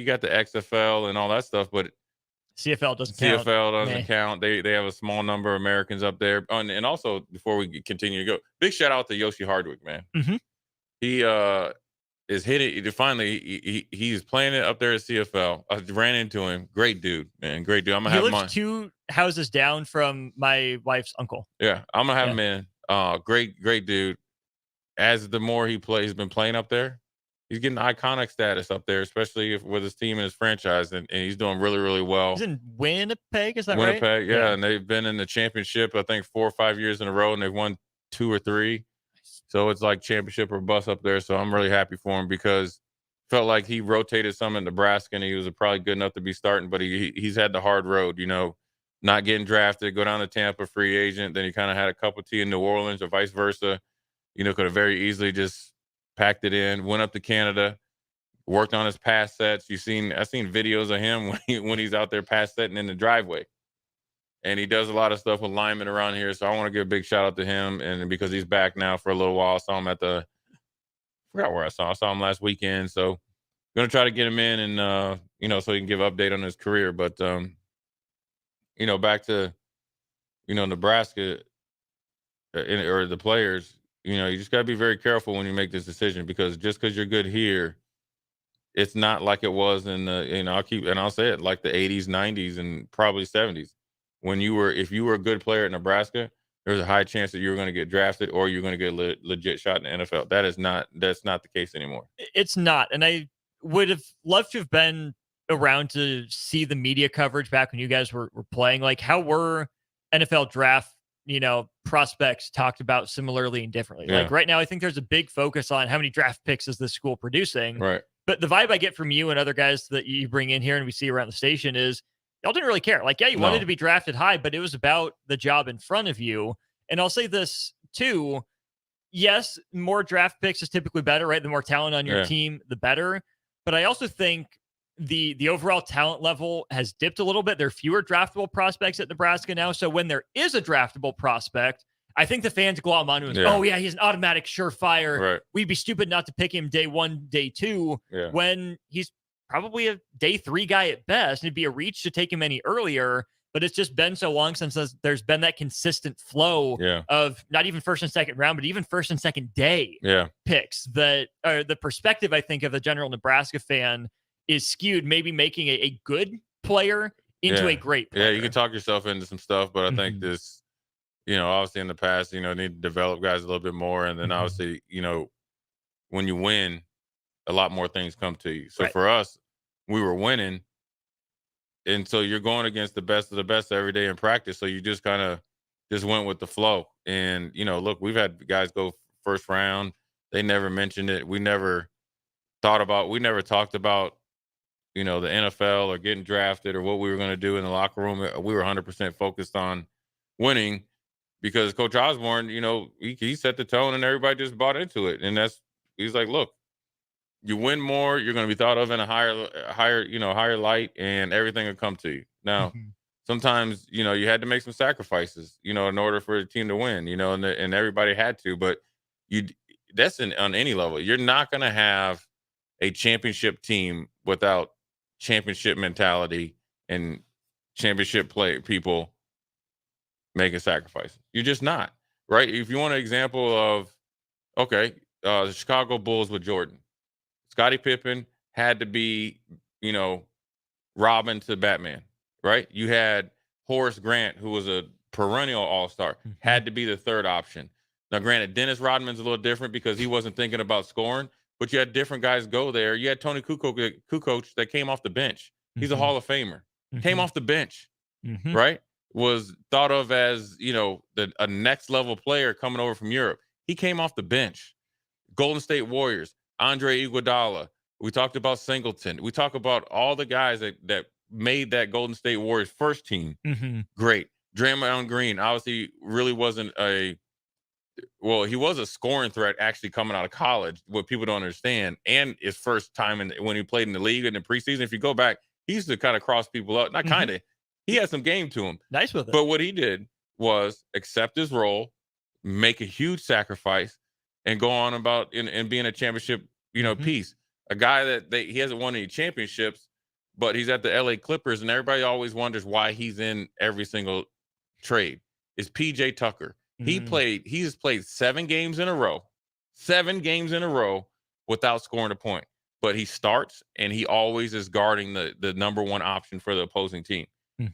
got the XFL and all that stuff, but CFL doesn't count. CFL doesn't count. They have a small number of Americans up there. And also, before we continue to go, big shout out to Yoshi Hardwick, man. He is hitting. Finally, he's playing it up there at CFL. I ran into him. Great dude, man. Great dude. I'm gonna he have lives him 2 houses down from my wife's uncle. Yeah, I'm gonna have him in. Great dude. As the more he plays, he's been playing up there. He's getting iconic status up there, especially with his team and his franchise, and he's doing really, really well. He's in Winnipeg, is that right? Winnipeg, yeah, and they've been in the championship, I think, 4 or 5 years in a row, and they've won 2 or 3. So it's like championship or bust up there. So I'm really happy for him, because felt like he rotated some in Nebraska, and he was probably good enough to be starting, but he's had the hard road, not getting drafted, go down to Tampa, free agent. Then he kind of had a cup of tea in New Orleans or vice versa. Could have very easily just packed it in, went up to Canada, worked on his pass sets. I've seen videos of him when he's out there pass setting in the driveway. And he does a lot of stuff with linemen around here. So I want to give a big shout out to him. And because he's back now for a little while, I saw him forgot where I saw him last weekend. So going to try to get him in and, so he can give an update on his career. But, back to, Nebraska or the players, you just got to be very careful when you make this decision, because just because you're good here, it's not like it was in the, I'll say it, like the 80s, 90s, and probably 70s. If you were a good player at Nebraska, there's a high chance that you're going to get drafted or you're going to get a legit shot in the NFL. That's not the case anymore. It's not. And I would have loved to have been around to see the media coverage back when you guys were playing. Like, how were NFL draft, prospects talked about similarly and differently? Yeah. Like right now, I think there's a big focus on how many draft picks is this school producing. Right. But the vibe I get from you and other guys that you bring in here and we see around the station is y'all didn't really care. Like, yeah, you wanted to be drafted high, but it was about the job in front of you. And I'll say this too. Yes, more draft picks is typically better, right? The more talent on your team, the better. But I also think the overall talent level has dipped a little bit. There are fewer draftable prospects at Nebraska now. So when there is a draftable prospect, I think the fans glom onto him. Oh, yeah, he's an automatic surefire. Right. We'd be stupid not to pick him day 1, day 2, when he's probably a day 3 guy at best. And it'd be a reach to take him any earlier. But it's just been so long since there's been that consistent flow of not even first and second round, but even first and second day picks. That the perspective, I think, of the general Nebraska fan is skewed, maybe making a good player into a great player. Yeah, you can talk yourself into some stuff, but I think this, obviously in the past, need to develop guys a little bit more. And then obviously, when you win, a lot more things come to you. So for us, we were winning. And so you're going against the best of the best every day in practice. So you just kind of just went with the flow. And, look, we've had guys go first round. They never mentioned it. We never talked about, the NFL or getting drafted or what we were going to do in the locker room. We were 100% focused on winning because Coach Osborne, he set the tone and everybody just bought into it. And he's like, look, you win more, you're going to be thought of in a higher light, and everything will come to you. Now, sometimes, you had to make some sacrifices, in order for the team to win, and everybody had to. But that's on any level. You're not going to have a championship team without championship mentality and championship people making sacrifices. You're just not, right? If you want an example of, the Chicago Bulls with Jordan. Scottie Pippen had to be, Robin to Batman, right? You had Horace Grant, who was a perennial all-star, had to be the third option. Now, granted, Dennis Rodman's a little different because he wasn't thinking about scoring, but you had different guys go there. You had Tony Kukoc that came off the bench. He's a Hall of Famer. Came off the bench, right? Was thought of as, a next-level player coming over from Europe. He came off the bench. Golden State Warriors. Andre Iguodala. We talked about Singleton. We talk about all the guys that made that Golden State Warriors first team great. Draymond Green obviously really wasn't he was a scoring threat actually coming out of college, what people don't understand, and his first time when he played in the league in the preseason. If you go back, he used to kind of cross people up. Not kind of. He had some game to him. Nice with it. But what he did was accept his role, make a huge sacrifice, and go on about and being a championship, piece. A guy that he hasn't won any championships, but he's at the LA Clippers, and everybody always wonders why he's in every single trade. Is PJ Tucker. He has played 7 games in a row without scoring a point. But he starts, and he always is guarding the number one option for the opposing team.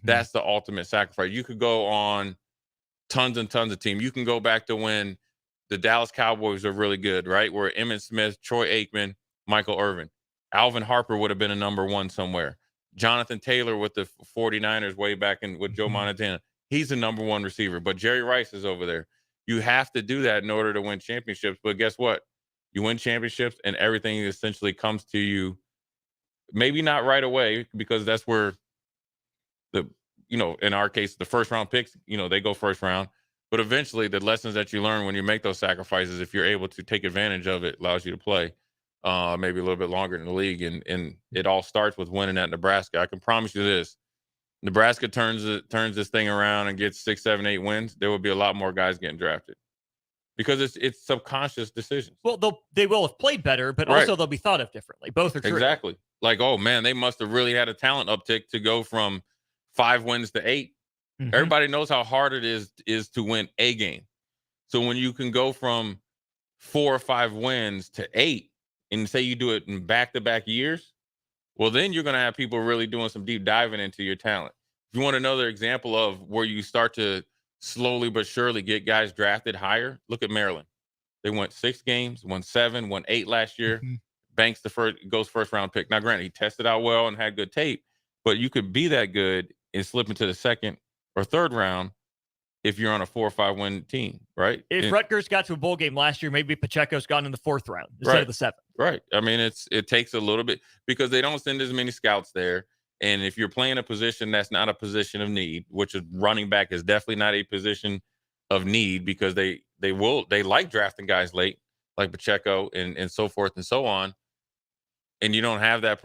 That's the ultimate sacrifice. You could go on tons and tons of teams. You can go back to when the Dallas Cowboys are really good, right? Where Emmitt Smith, Troy Aikman, Michael Irvin. Alvin Harper would have been a number one somewhere. Jonathan Taylor with the 49ers way back with Joe Montana. He's the number one receiver. But Jerry Rice is over there. You have to do that in order to win championships. But guess what? You win championships, and everything essentially comes to you. Maybe not right away, because that's where in our case, the first round picks, they go first round. But eventually, the lessons that you learn when you make those sacrifices, if you're able to take advantage of it, allows you to play maybe a little bit longer in the league. And it all starts with winning at Nebraska. I can promise you this. Nebraska turns this thing around and gets 6, 7, 8 wins, there will be a lot more guys getting drafted, because it's subconscious decisions. Well, they will have played better, but Right. also they'll be thought of differently. Both are true. Exactly. Like, oh man, they must have really had a talent uptick to go from 5 wins to 8. Mhm. Everybody knows how hard it is to win a game. So when you can go from 4 or 5 wins to 8, and say you do it in back-to-back years, well, then you're going to have people really doing some deep diving into your talent. If you want another example of where you start to slowly but surely get guys drafted higher, look at Maryland. They went 6 games, won 7, won 8 last year. Banks goes first round pick. Now, granted, he tested out well and had good tape, but you could be that good and slip into the second or third round if you're on a 4 or 5 win team, right? If Rutgers got to a bowl game last year, maybe Pacheco's gone in the 4th round instead of the 7th. Right. I mean, it takes a little bit, because they don't send as many scouts there. And if you're playing a position that's not a position of need, which is running back is definitely not a position of need, because they like drafting guys late, like Pacheco and so forth and so on. And you don't have that,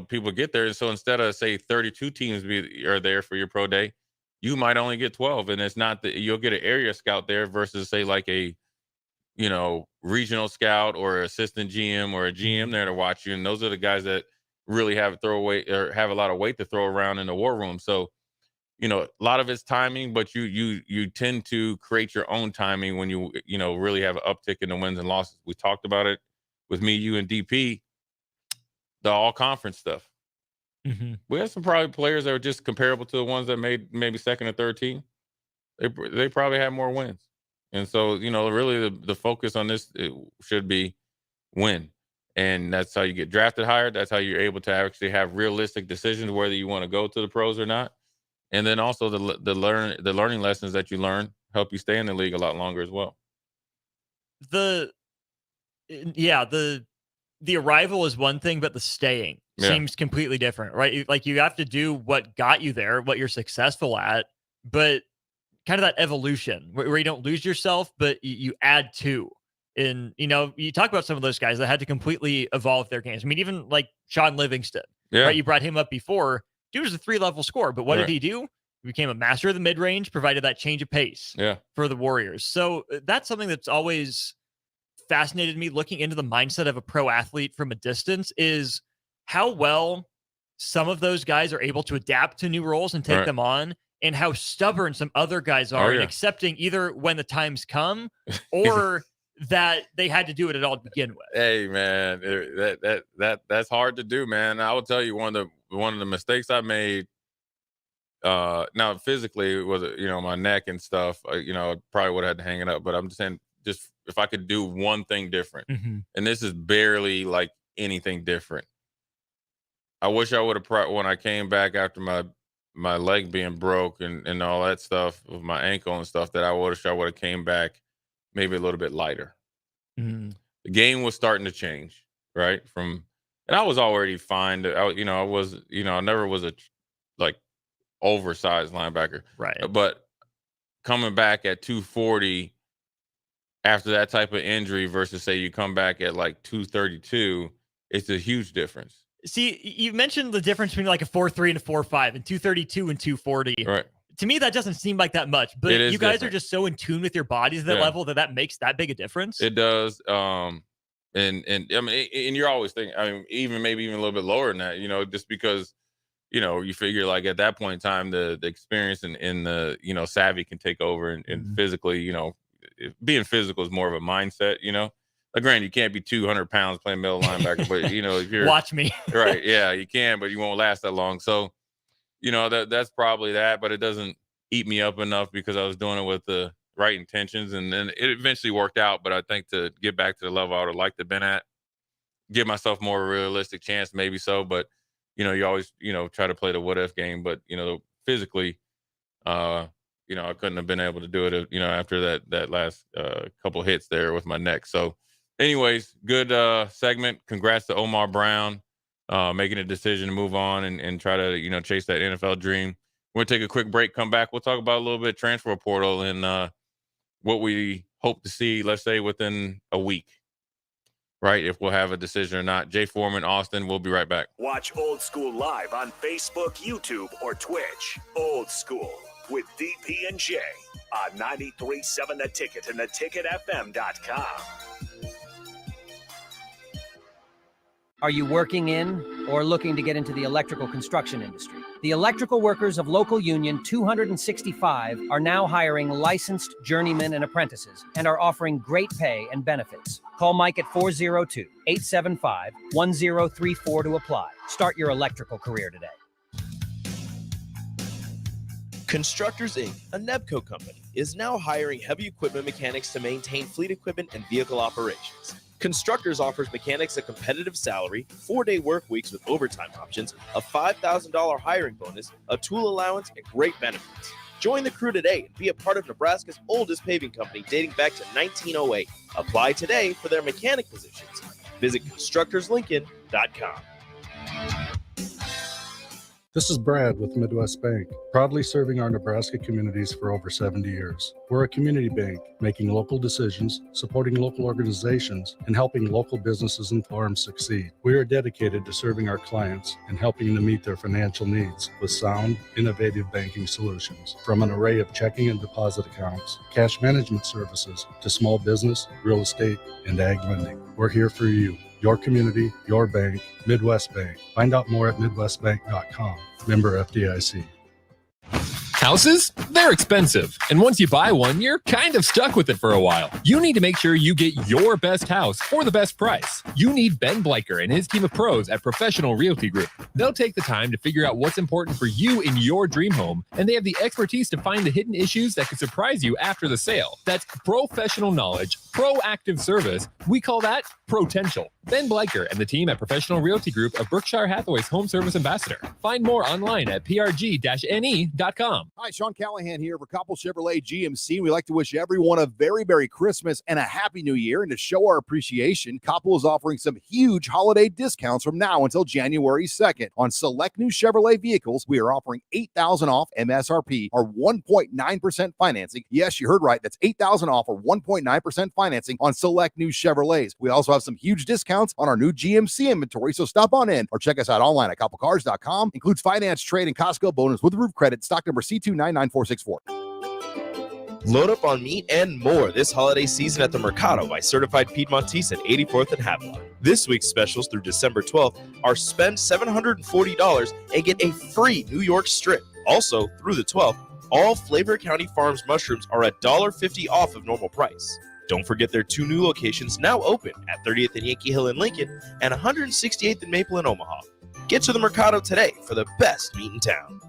people get there. And so instead of, say, 32 teams are there for your pro day, you might only get 12. And it's not that you'll get an area scout there versus, say, like a, regional scout or assistant GM or a GM there to watch you. And those are the guys that really have a lot of weight to throw around in the war room. So, a lot of it's timing, but you tend to create your own timing when you really have an uptick in the wins and losses. We talked about it with me, you, and DP, the all conference stuff. Mm-hmm. We have some probably players that are just comparable to the ones that made maybe second or third team. They probably had more wins. And so, really the focus on this should be win. And that's how you get drafted higher. That's how you're able to actually have realistic decisions, whether you want to go to the pros or not. And then also the learning lessons that you learn help you stay in the league a lot longer as well. The arrival is one thing, but the staying seems completely different, right? Like, you have to do what got you there, what you're successful at, but kind of that evolution where you don't lose yourself, but you add to. And, you talk about some of those guys that had to completely evolve their games. I mean, even like Sean Livingston, right? You brought him up before. Dude was a 3-level scorer, but what did he do? He became a master of the mid-range, provided that change of pace for the Warriors. So that's something that's always fascinated me, looking into the mindset of a pro athlete from a distance, is how well some of those guys are able to adapt to new roles and take them on, and how stubborn some other guys are in accepting either when the times come or that they had to do it at all to begin with. Hey man, that's hard to do, man. I will tell you, one of the mistakes I made. Now physically, it was my neck and stuff. I probably would have had to hang it up, but I'm just saying, just if I could do one thing different, and this is barely like anything different. I wish I would have, when I came back after my leg being broke and all that stuff with my ankle and stuff, that I would have came back maybe a little bit lighter. The game was starting to change, right? And I was already fine. I never was a like oversized linebacker, right? But coming back at 240 after that type of injury versus, say, you come back at like 232, it's a huge difference. See, you mentioned the difference between like a 4.3 and a 4.5 and 232 and 240. Right. To me, that doesn't seem like that much, but you guys are just so in tune with your bodies at that level that makes that big a difference. It does. And I mean, and you're always thinking, I mean, maybe even a little bit lower than that, just because, you figure like at that point in time, the experience and the, savvy can take over and physically, being physical is more of a mindset, Like, granted, you can't be 200 pounds playing middle linebacker, but if you're watch me, right? Yeah, you can, but you won't last that long. So, that's probably that. But it doesn't eat me up enough because I was doing it with the right intentions, and then it eventually worked out. But I think to get back to the level I would have liked to have been at, give myself more realistic chance, maybe so. But you always try to play the what if game. But physically, I couldn't have been able to do it. After that last couple hits there with my neck. So. anyways, good segment. Congrats to Omar Brown making a decision to move on and try to, chase that NFL dream. We're going to take a quick break, come back. We'll talk about a little bit of transfer portal and what we hope to see, let's say, within a week, right? If we'll have a decision or not. Jay Foreman, Austin, we'll be right back. Watch Old School live on Facebook, YouTube, or Twitch. Old School with DP and J on 93.7 The Ticket and theticketfm.com. Are you working in or looking to get into the electrical construction industry? The electrical workers of local union 265 are now hiring licensed journeymen and apprentices and are offering great pay and benefits. Call Mike at 402-875-1034 to apply. Start your electrical career today. Constructors Inc., a Nebco company, is now hiring heavy equipment mechanics to maintain fleet equipment and vehicle operations. Constructors offers mechanics a competitive salary, 4-day work weeks with overtime options, a $5,000 hiring bonus, a tool allowance, and great benefits. Join the crew today and be a part of Nebraska's oldest paving company dating back to 1908. Apply today for their mechanic positions. Visit constructorslincoln.com. This is Brad with Midwest Bank, proudly serving our Nebraska communities for over 70 years. We're a community bank, making local decisions, supporting local organizations, and helping local businesses and farms succeed. We are dedicated to serving our clients and helping them meet their financial needs with sound, innovative banking solutions. From an array of checking and deposit accounts, cash management services, to small business, real estate, and ag lending. We're here for you. Your community, your bank, Midwest Bank. Find out more at midwestbank.com. Member FDIC. Houses? They're expensive. And once you buy one, you're kind of stuck with it for a while. You need to make sure you get your best house for the best price. You need Ben Bleicher and his team of pros at Professional Realty Group. They'll take the time to figure out what's important for you in your dream home, and they have the expertise to find the hidden issues that could surprise you after the sale. That's professional knowledge, proactive service. We call that potential. Ben Bleicher and the team at Professional Realty Group of Berkshire Hathaway's home service ambassador. Find more online at prg-ne.com. Hi, Sean Callahan here for Koppel Chevrolet GMC. We'd like to wish everyone a very Merry Christmas and a Happy New Year. And to show our appreciation, Koppel is offering some huge holiday discounts from now until January 2nd. On select new Chevrolet vehicles, we are offering $8,000 off MSRP or 1.9% financing. Yes, you heard right. That's $8,000 off or 1.9% financing on select new Chevrolets. We also have some huge discounts on our new GMC inventory, so stop on in or check us out online at koppelcars.com. Includes finance, trade, and Costco bonus with roof credit. Stock number C299464. Load up on meat and more this holiday season at the Mercado by Certified Piedmontese at 84th and Havelock. This week's specials through December 12th are spend $740 and get a free New York strip. Also, through the 12th, all Flavor County Farms mushrooms are $1.50 off of normal price. Don't forget their 2 new locations now open at 30th and Yankee Hill in Lincoln and 168th and Maple in Omaha. Get to the Mercado today for the best meat in town.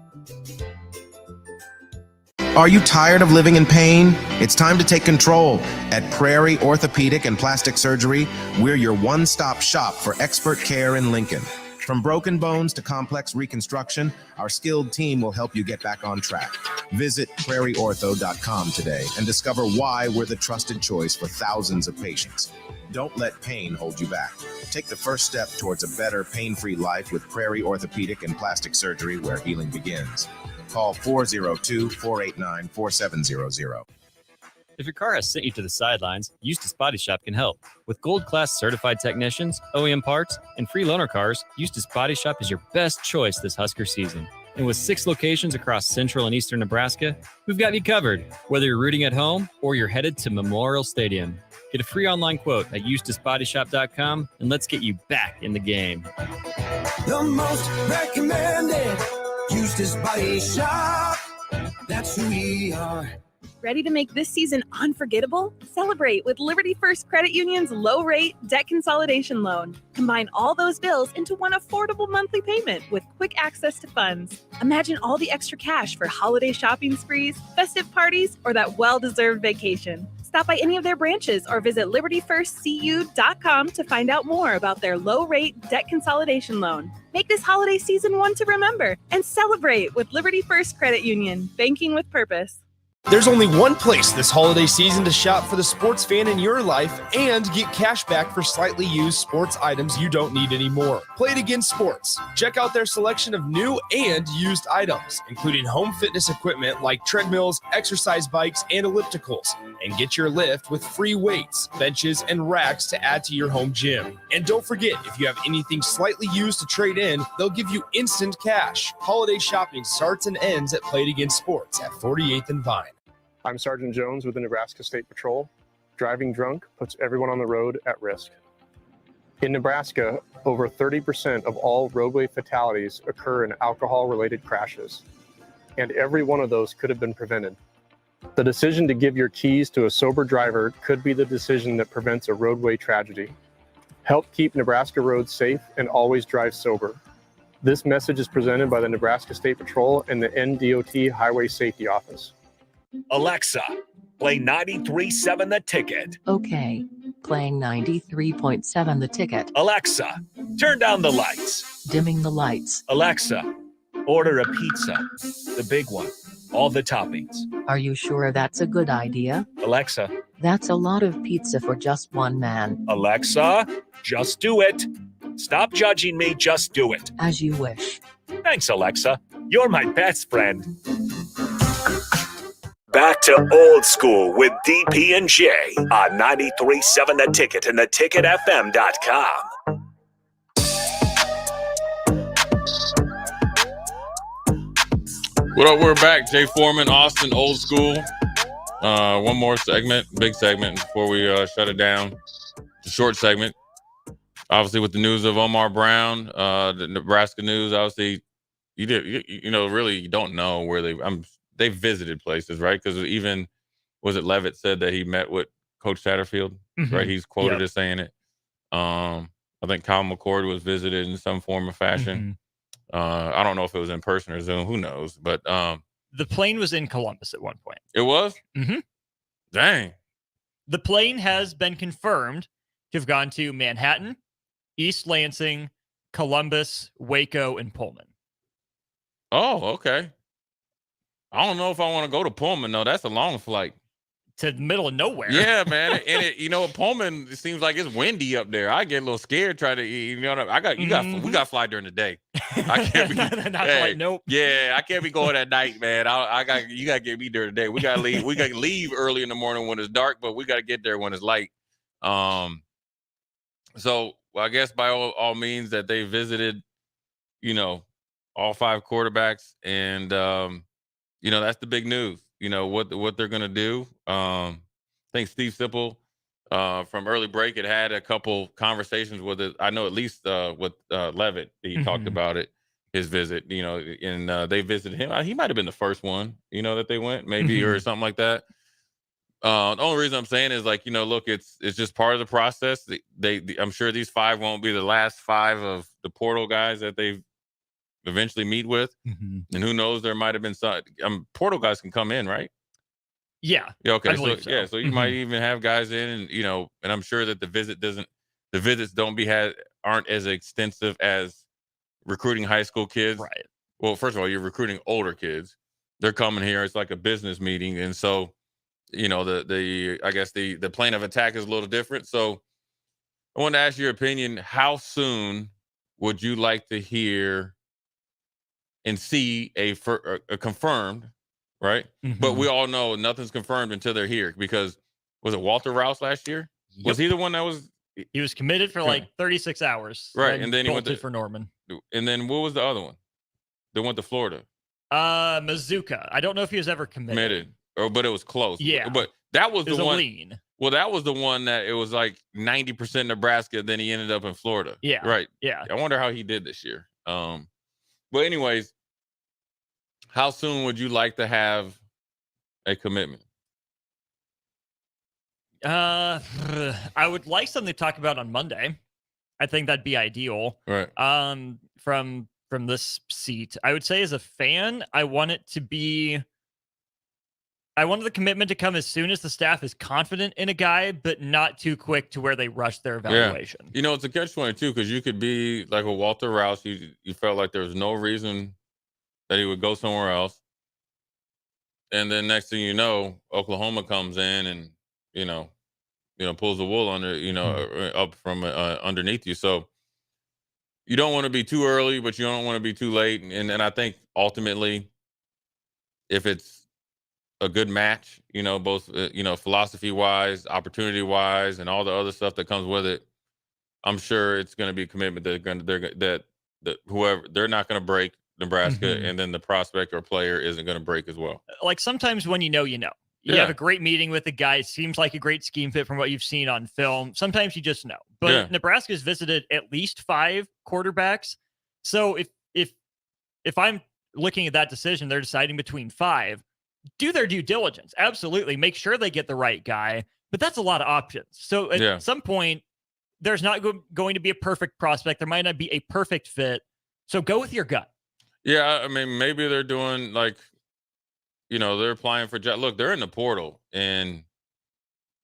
Are you tired of living in pain? It's time to take control. At Prairie Orthopedic and Plastic Surgery, we're your one-stop shop for expert care in Lincoln. From broken bones to complex reconstruction, our skilled team will help you get back on track. Visit prairieortho.com today and discover why we're the trusted choice for thousands of patients. Don't let pain hold you back. Take the first step towards a better, pain-free life with Prairie Orthopedic and Plastic Surgery, where healing begins. Call 402-489-4700. If your car has sent you to the sidelines, Eustace Body Shop can help. With gold-class certified technicians, OEM parts, and free loaner cars, Eustace Body Shop is your best choice this Husker season. And with 6 locations across central and eastern Nebraska, we've got you covered, whether you're rooting at home or you're headed to Memorial Stadium. Get a free online quote at EustaceBodyShop.com, and let's get you back in the game. The most recommended Eustace Body Shop. That's who we are. Ready to make this season unforgettable? Celebrate with Liberty First Credit Union's low-rate debt consolidation loan. Combine all those bills into one affordable monthly payment with quick access to funds. Imagine all the extra cash for holiday shopping sprees, festive parties, or that well-deserved vacation. Stop by any of their branches or visit libertyfirstcu.com to find out more about their low-rate debt consolidation loan. Make this holiday season one to remember and celebrate with Liberty First Credit Union, banking with purpose. There's only one place this holiday season to shop for the sports fan in your life and get cash back for slightly used sports items you don't need anymore. Play It Again Sports. Check out their selection of new and used items, including home fitness equipment like treadmills, exercise bikes, and ellipticals, and get your lift with free weights, benches, and racks to add to your home gym. And don't forget, if you have anything slightly used to trade in, they'll give you instant cash. Holiday shopping starts and ends at Play It Again Sports at 48th and Vine. I'm Sergeant Jones with the Nebraska State Patrol. Driving drunk puts everyone on the road at risk. In Nebraska, over 30% of all roadway fatalities occur in alcohol-related crashes, and every one of those could have been prevented. The decision to give your keys to a sober driver could be the decision that prevents a roadway tragedy. Help keep Nebraska roads safe and always drive sober. This message is presented by the Nebraska State Patrol and the NDOT Highway Safety Office. Alexa, play 93.7 The Ticket. Okay, playing 93.7 The Ticket. Alexa, turn down the lights. Dimming the lights. Alexa, order a pizza, the big one, all the toppings. Are you sure that's a good idea? Alexa. That's a lot of pizza for just one man. Alexa, just do it. Stop judging me, just do it. As you wish. Thanks, Alexa. You're my best friend. Back to old school with DP and J on 93.7 The Ticket and theticketfm.com. What up? We're back. Jay Foreman, Austin, old school. One more segment, big segment before we shut it down. It's a short segment. Obviously, with the news of Omar Brown, the Nebraska news. Obviously, really you don't know where they visited places, right? Because even Levitt said that he met with Coach Satterfield, right? He's quoted as saying it. I think Kyle McCord was visited in some form or fashion. I don't know if it was in person or Zoom. Who knows? But the plane was in Columbus at one point. It was? Mm-hmm. Dang. The plane has been confirmed to have gone to Manhattan, East Lansing, Columbus, Waco, and Pullman. Oh, okay. I don't know if I want to go to Pullman, though. That's a long flight. To the middle of nowhere. Yeah, man. And Pullman, it seems like it's windy up there. I get a little scared trying to, we got to fly during the day. I can't be, nope. Yeah, I can't be going at night, man. You got to get me during the day. We got to leave. We got to leave early in the morning when it's dark, but we got to get there when it's light. So I guess by all means that they visited, all 5 quarterbacks, and that's the big news. What they're gonna do. I think Steve Sipple from early break had a couple conversations with it. I know at least with Levitt, he talked about it, his visit. And they visited him. He might have been the first one, that they went, maybe or something like that. The only reason I'm saying is look, it's just part of the process. I'm sure these 5 won't be the last 5 of the portal guys that they eventually meet with, and who knows, there might have been some portal guys can come in, right? Yeah. Okay. So. So you might even have guys in, and I'm sure that the visits aren't as extensive as recruiting high school kids. Right. Well, first of all, you're recruiting older kids. They're coming here. It's like a business meeting, and so the plane of attack is a little different. So I want to ask your opinion. How soon would you like to hear and see a confirmed, right? But we all know nothing's confirmed until they're here, because was it Walter Rouse last year? Yep. Was he the one that was? He was committed for 36 hours. Right. And then he went for Norman. And then what was the other one? They went to Florida. Mazuka. I don't know if he was ever committed. But it was close. Yeah. But that was the one. Lean. Well, that was the one that it was like 90% Nebraska. Then he ended up in Florida. Yeah. Right. Yeah. I wonder how he did this year. But anyways, how soon would you like to have a commitment? I would like something to talk about on Monday. I think that'd be ideal. Right. From this seat, I would say as a fan, I wanted the commitment to come as soon as the staff is confident in a guy, but not too quick to where they rush their evaluation. Yeah. It's a catch-22, because you could be like a Walter Rouse. You felt like there was no reason that he would go somewhere else. And then next thing you know, Oklahoma comes in and, pulls the wool under, up from underneath you. So you don't want to be too early, but you don't want to be too late. And I think ultimately, if it's a good match, both, philosophy wise, opportunity wise, and all the other stuff that comes with it, I'm sure it's going to be a commitment that whoever they're not going to break Nebraska, and then the prospect or player isn't going to break as well. Like sometimes when you have a great meeting with the guy. It seems like a great scheme fit from what you've seen on film. Sometimes you just know. But Nebraska's visited at least 5 quarterbacks. So if I'm looking at that decision, they're deciding between 5. Do their due diligence. Absolutely. Make sure they get the right guy. But that's a lot of options. So at some point, there's not going to be a perfect prospect. There might not be a perfect fit. So go with your gut. Yeah, I mean, maybe they're doing they're applying for jobs. Look, they're in the portal, and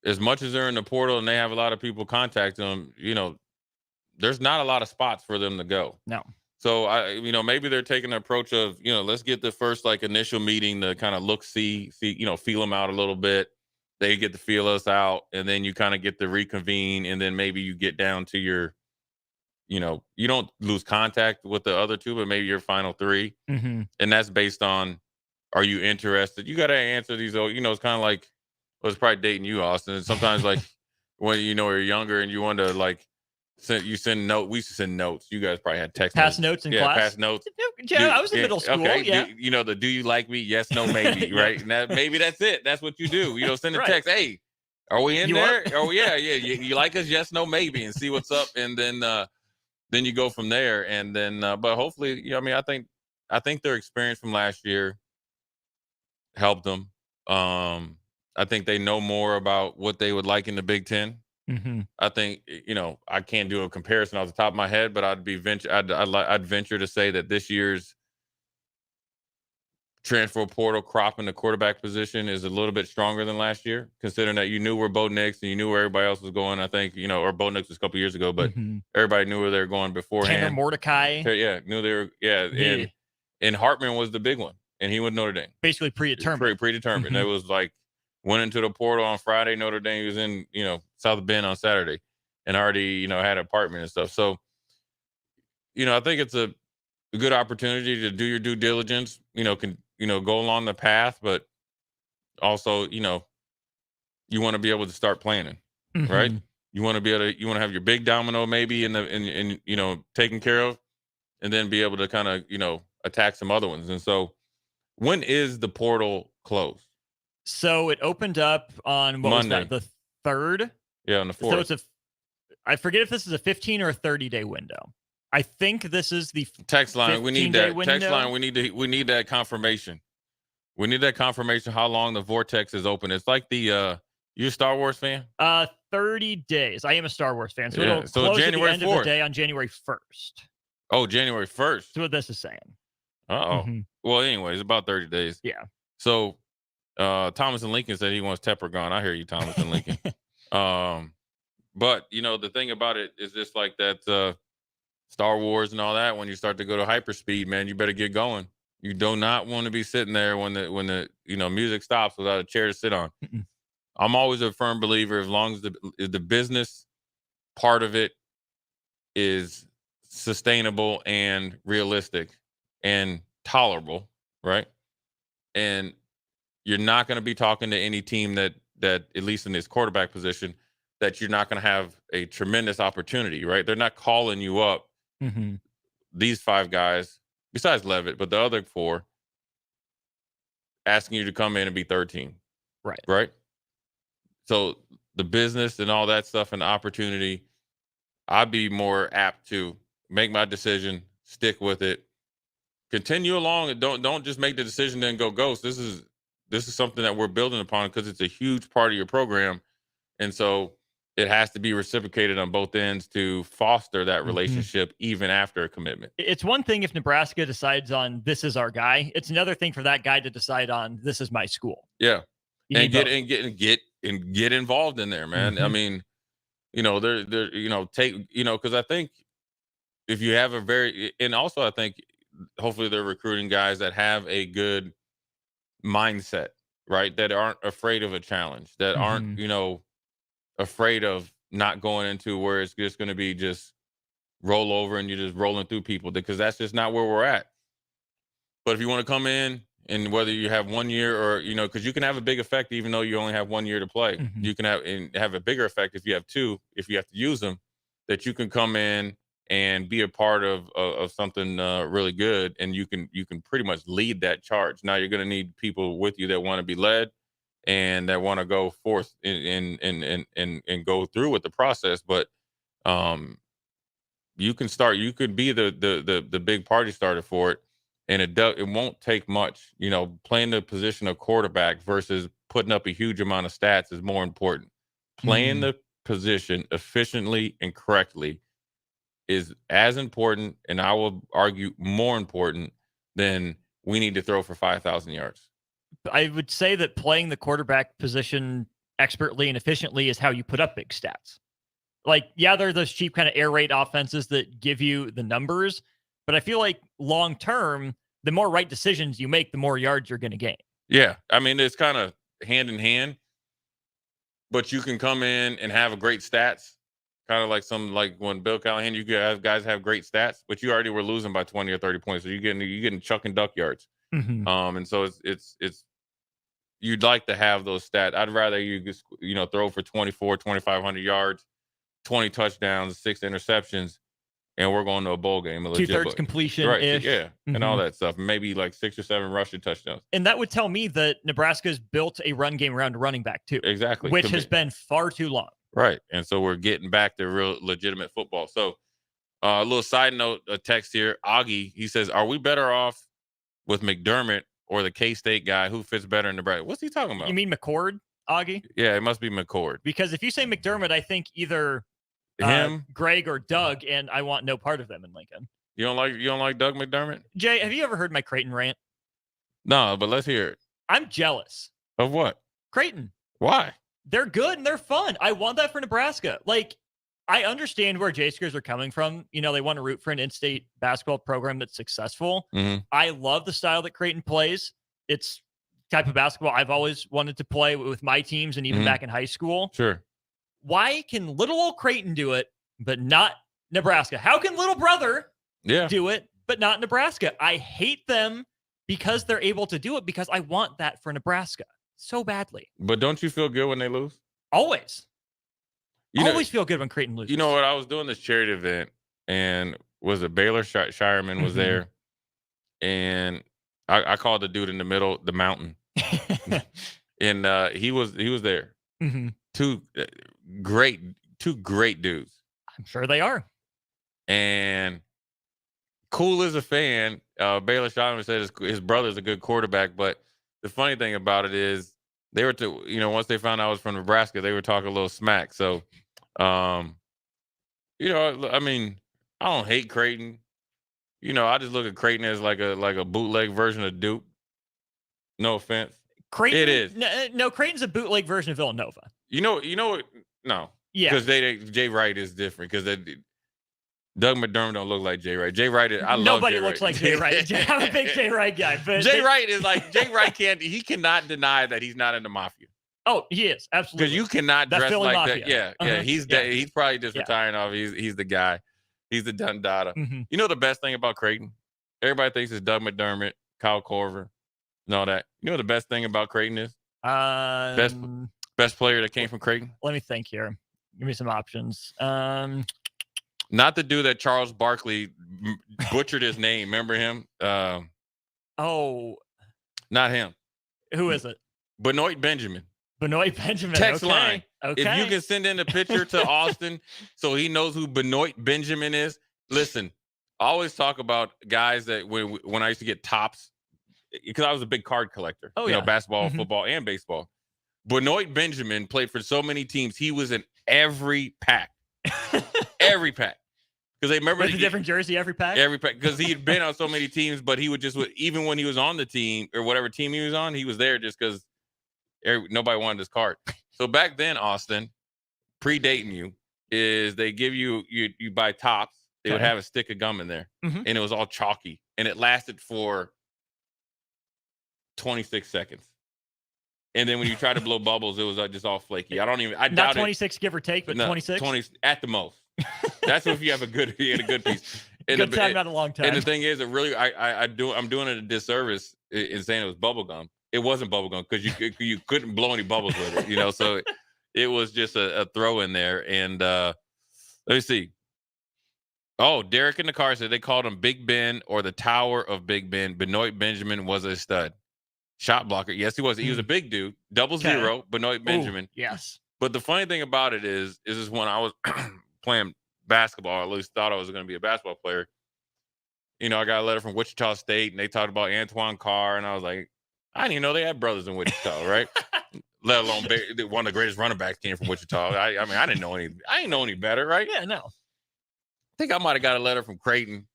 as much as they're in the portal and they have a lot of people contact them, there's not a lot of spots for them to go. No. So maybe they're taking the approach of, let's get the first initial meeting to kind of see, feel them out a little bit. They get to feel us out, and then you kind of get to reconvene, and then maybe you get down to your, you don't lose contact with the other 2, but maybe your final 3. Mm-hmm. And that's based on, are you interested? You got to answer these, it's kind of like, I was probably dating you, Austin. Sometimes when, you're younger and you want to send notes. We used to send notes. You guys probably had text pass notes in class. Pass notes. Yeah, I was in middle school. Okay. Yeah. Do you like me? Yes, no, maybe. Right. And maybe that's it. That's what you do. Send a Right. text. Hey, are we in there? Up? Oh yeah. You like us? Yes, no, maybe, and see what's up. And then you go from there. And then, but hopefully, I think their experience from last year helped them. I think they know more about what they would like in the Big Ten. Mm-hmm. I think, I can't do a comparison off the top of my head, but I'd venture to say that this year's transfer portal crop in the quarterback position is a little bit stronger than last year, considering that you knew where Bo Nix and you knew where everybody else was going. I think, or Bo Nix was a couple years ago, but everybody knew where they were going beforehand. Tanner Mordecai. Yeah, knew they were. Yeah, and Hartman was the big one, and he went Notre Dame. Basically predetermined. Predetermined. That was went into the portal on Friday. Notre Dame was in, South Bend on Saturday, and already, had an apartment and stuff. So, I think it's a good opportunity to do your due diligence. Go along the path, but also, you want to be able to start planning, right? You want to have your big domino maybe in taken care of, and then be able to kind of attack some other ones. And so, when is the portal closed? So it opened up on Monday. The 3rd? Yeah, on the 4th. So I forget if this is a 15 or a 30-day window. I think this is the text line. We need that window. Text line. We need that confirmation. We need that confirmation how long the vortex is open. It's like you a Star Wars fan? 30 days. I am a Star Wars fan. So yeah. it'll close January at the 4th. end of the day on January 1st. Oh, January 1st. That's what this is saying. Uh-oh. Well, anyways, about 30 days. Yeah. So Thomas and Lincoln said he wants Tepper gone. I hear you, Thomas and Lincoln. But the thing about it is just like that Star Wars and all that, when you start to go to hyperspeed, man, you better get going. You do not want to be sitting there when the music stops without a chair to sit on. I'm always a firm believer, as long as the business part of it is sustainable and realistic and tolerable, right? And you're not going to be talking to any team that at least in this quarterback position, that you're not going to have a tremendous opportunity, right? They're not calling you up. These 5 guys, besides Levitt, but the other 4, asking you to come in and be 13. Right. So the business and all that stuff and the opportunity, I'd be more apt to make my decision, stick with it, continue along, and don't just make the decision then go ghost. This is something that we're building upon because it's a huge part of your program. And so it has to be reciprocated on both ends to foster that relationship even after a commitment. It's one thing if Nebraska decides on this is our guy. It's another thing for that guy to decide on this is my school. Yeah. And get involved in there, man. I mean, because I think if you have and also I think hopefully they're recruiting guys that have a good mindset right? That aren't afraid of a challenge, that aren't, afraid of not going into where it's just going to be just roll over and you're just rolling through people, because that's just not where we're at. But if you want to come in, and whether you have 1 year or, because you can have a big effect even though you only have 1 year to play. You can have a bigger effect if you have 2, if you have to use them, that you can come in and be a part of something really good, and you can pretty much lead that charge. Now you're going to need people with you that want to be led and that want to go forth and go through with the process. But you could be the big party starter for it. And it won't take much, playing the position of quarterback versus putting up a huge amount of stats is more important. Playing the position efficiently and correctly is as important, and I will argue more important, than we need to throw for 5,000 yards. I would say that playing the quarterback position expertly and efficiently is how you put up big stats. Like, yeah, there are those cheap kind of air raid offenses that give you the numbers, but I feel like long term, the more right decisions you make, the more yards you're going to gain. Yeah. I mean, it's kind of hand in hand, but you can come in and have a great stats, kind of like when Bill Callahan, you guys have great stats, but you already were losing by 20 or 30 points. So you're getting chuck and duck yards. And so it's you'd like to have those stats. I'd rather you just, throw for 2,500 yards, 20 touchdowns, 6 interceptions, and we're going to a bowl game. 2/3 completion, right? Yeah, and all that stuff. Maybe like 6 or 7 rushing touchdowns. And that would tell me that Nebraska's built a run game around a running back too. Exactly, which has been far too long. Right, and so we're getting back to real legitimate football. So, a little side note, a text here. Augie, he says, "Are we better off with McDermott or the K-State guy? Who fits better in Nebraska?" What's he talking about? You mean McCord, Augie? Yeah, it must be McCord. Because if you say McDermott, I think either him, Greg, or Doug, and I want no part of them in Lincoln. You don't like Doug McDermott? Jay, have you ever heard my Creighton rant? No, but let's hear it. I'm jealous. Of what? Creighton. Why? They're good and they're fun. I want that for Nebraska. Like, I understand where J-Skers are coming from. They want to root for an in-state basketball program that's successful. I love the style that Creighton plays. It's type of basketball I've always wanted to play with my teams, and even back in high school. Sure. Why can little old Creighton do it, but not Nebraska? How can little brother do it, but not Nebraska? I hate them because they're able to do it, because I want that for Nebraska so badly. But don't you feel good when they lose? Always. Always feel good when Creighton loses. You know what? I was doing this charity event, and was it Baylor Shireman was there, and I called the dude in the middle, the mountain, and he was there. Two great dudes. I'm sure they are. And cool as a fan, Baylor Shireman said his brother's a good quarterback, but the funny thing about it is they were once they found out I was from Nebraska, they were talking a little smack. So, I mean, I don't hate Creighton. I just look at Creighton as like a bootleg version of Duke. No offense. Creighton, it is. No, Creighton's a bootleg version of Villanova. You know what? No. Yeah. Because Jay Wright is different. Because Doug McDermott don't look like Jay Wright. Jay Wright is, I love Nobody Jay looks Wright. like Jay Wright. I'm a big Jay Wright guy. But Jay Wright is like, Jay Wright cannot deny that he's not in the mafia. Oh, he is. Absolutely. Because you cannot dress Philly like mafia. that. Yeah. He's probably just retiring off. He's the guy. He's the Dundada. You know the best thing about Creighton? Everybody thinks it's Doug McDermott, Kyle Korver, and all that. You know what the best thing about Creighton is? Best player that came from Creighton? Let me think here. Give me some options. Not the dude that Charles Barkley butchered his name. Remember him? Not him. Who is it? Benoit Benjamin. Benoit Benjamin. Text okay. line. Okay. If you can send in a picture to Austin so he knows who Benoit Benjamin is. Listen, I always talk about guys that when I used to get tops, because I was a big card collector. Basketball, football, and baseball. Benoit Benjamin played for so many teams. He was in every pack. Every pack. Because they remember with a different jersey every pack? Every pack. Because he had been on so many teams, but he would just, even when he was on the team or whatever team he was on, he was there just because nobody wanted his card. So back then, Austin, predating you, is they give you buy tops. They would have a stick of gum in there, and it was all chalky, and it lasted for 26 seconds. And then when you try to blow bubbles, it was just all flaky. I Not doubt 26, give or take, but 26? 20 at the most. That's if you have a good piece. And Good time, not a long time. And the thing is, I'm doing it a disservice in saying it was bubble gum. It wasn't bubble gum because you couldn't blow any bubbles with it, you know. So it was just a throw in there. And let me see. Oh, Derek in the car said they called him Big Ben or the Tower of Big Ben. Benoit Benjamin was a stud. Shot blocker. Yes, he was. He was a big dude. 0-0, Benoit Benjamin. Yes. But the funny thing about it is when I was playing basketball, or at least thought I was going to be a basketball player, you know, I got a letter from Wichita State, and they talked about Antoine Carr, and I was like, I didn't even know they had brothers in Wichita, right? Let alone one of the greatest running backs came from Wichita. I mean, I didn't know any better, right? Yeah, no. I think I might have got a letter from Creighton,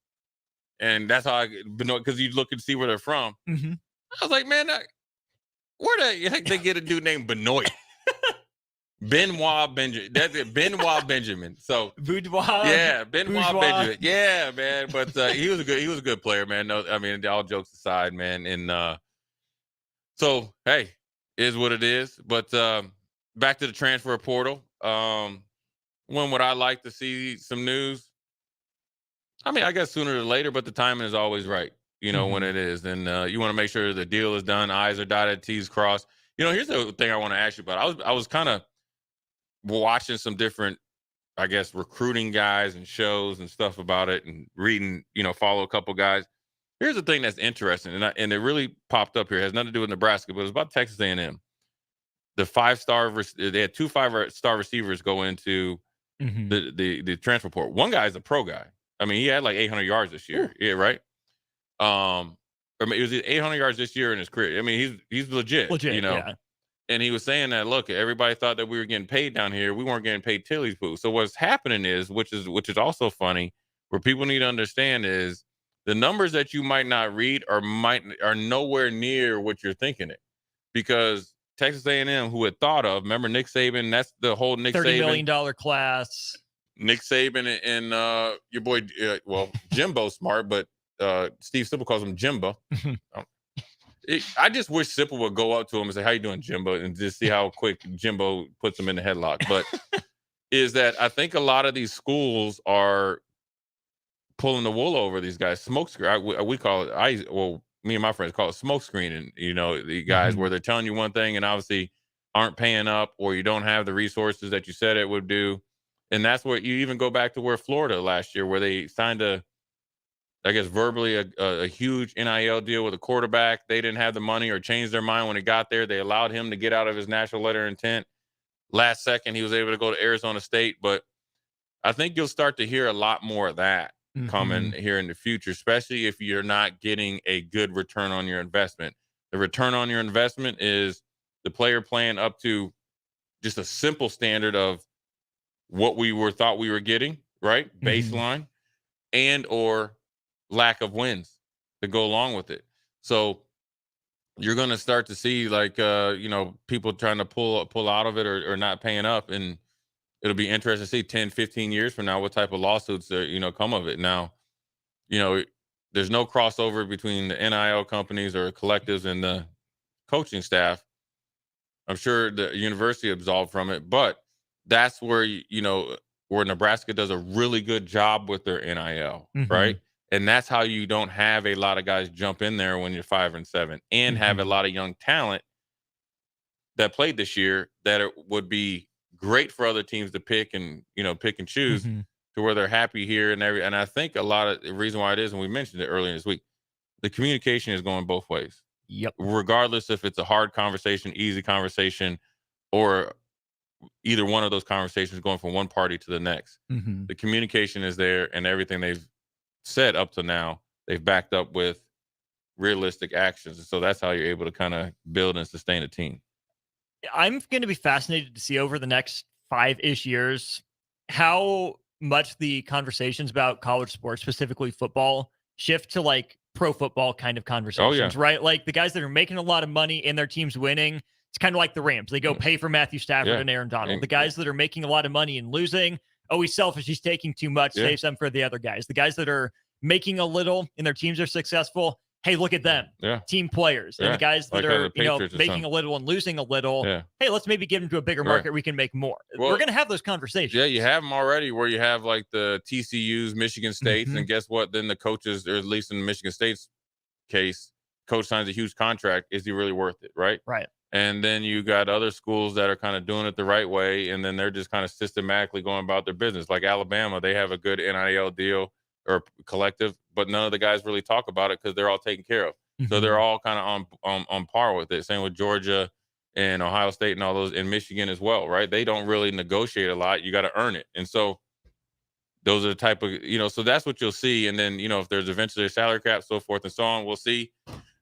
and that's how because you look and see where they're from. Mm-hmm. I was like, man, where the heck they get a dude named Benoit? Benoit Benjamin. That's it, Benoit Benjamin. So Boudoir. Yeah, Benoit Benjamin. Yeah, man. But he was a good player, man. No, I mean, all jokes aside, man. And so hey, is what it is. But back to the transfer portal. When would I like to see some news? I mean, I guess sooner or later, but the timing is always right. You know, when it is. And you want to make sure the deal is done, I's are dotted, T's crossed. You know, here's the thing I want to ask you about. I was kind of watching some different, I guess, recruiting guys and shows and stuff about it and reading, you know, follow a couple guys. Here's the thing that's interesting, and it really popped up here. It has nothing to do with Nebraska, but it's about Texas A&M. The 5-star, they had 2 5-star receivers go into the transfer portal. One guy is a pro guy. I mean, he had like 800 yards this year. Yeah, right? I mean, it was 800 yards this year in his career. I mean, he's legit, you know. Yeah. And he was saying that, look, everybody thought that we were getting paid down here. We weren't getting paid Tilly's boo. So what's happening is, which is also funny, where people need to understand is the numbers that you might not read are nowhere near what you're thinking it, because Texas A&M, who had thought of, remember Nick Saban? That's the whole Nick Saban $30 million class. Nick Saban and your boy, Jimbo Smart, but Steve Sipple calls him Jimbo. I just wish Sipple would go up to him and say, "How you doing, Jimbo?" and just see how quick Jimbo puts him in the headlock. But is that I think a lot of these schools are pulling the wool over these guys. Smoke screen. We call it. Me and my friends call it smoke screening. You know, the guys where they're telling you one thing and obviously aren't paying up, or you don't have the resources that you said it would do. And that's where you even go back to where Florida last year, where they signed verbally a huge NIL deal with a quarterback. They didn't have the money or changed their mind when it got there. They allowed him to get out of his national letter of intent. Last second, he was able to go to Arizona State. But I think you'll start to hear a lot more of that coming here in the future, especially if you're not getting a good return on your investment. The return on your investment is the player playing up to just a simple standard of what we thought we were getting, right? Baseline, and or lack of wins to go along with it. So you're going to start to see people trying to pull out of it or not paying up. And it'll be interesting to see 10, 15 years from now what type of lawsuits come of it. Now, there's no crossover between the NIL companies or collectives and the coaching staff. I'm sure the university absolved from it, but that's where, where Nebraska does a really good job with their NIL, right? And that's how you don't have a lot of guys jump in there when you're 5 and 7 and have a lot of young talent that played this year that it would be great for other teams to pick and choose to where they're happy here and and I think a lot of the reason why it is, and we mentioned it earlier this week, the communication is going both ways. Yep. Regardless if it's a hard conversation, easy conversation, or either one of those conversations going from one party to the next. The communication is there, and everything they've said up to now, they've backed up with realistic actions. And so that's how you're able to kind of build and sustain a team. I'm going to be fascinated to see over the next 5-ish years how much the conversations about college sports, specifically football, shift to like pro football kind of conversations, right? Like the guys that are making a lot of money and their team's winning, it's kind of like the Rams. They go pay for Matthew Stafford and Aaron Donald. The guys that are making a lot of money and losing, he's selfish, he's taking too much, save some for the other guys. The guys that are making a little and their teams are successful, hey, look at them, team players, and the guys that are making a little and losing a little. Yeah. Hey, let's maybe give them to a bigger market. We can make more. Well, we're going to have those conversations. Yeah, you have them already where you have like the TCUs, Michigan States, and guess what? Then the coaches, or at least in Michigan State's case, coach signs a huge contract. Is he really worth it, right? Right. And then you got other schools that are kind of doing it the right way, and then they're just kind of systematically going about their business. Like Alabama, they have a good NIL deal or collective, but none of the guys really talk about it because they're all taken care of. So they're all kind of on par with it. Same with Georgia and Ohio State and all those, in Michigan as well, right? They don't really negotiate a lot. You got to earn it. And so those are the type of, so that's what you'll see. And then, if there's eventually a salary cap, so forth and so on, we'll see.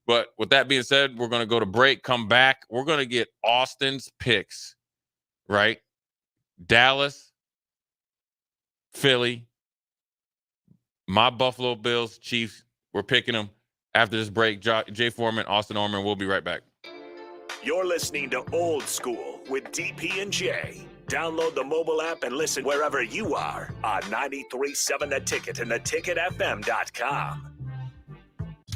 But with that being said, we're going to go to break, come back. We're going to get Austin's picks, right? Dallas, Philly, my Buffalo Bills, Chiefs, we're picking them. After this break, Jay Foreman, Austin Orman, we'll be right back. You're listening to Old School with DP and J. Download the mobile app and listen wherever you are on 93.7 The Ticket and theticketfm.com.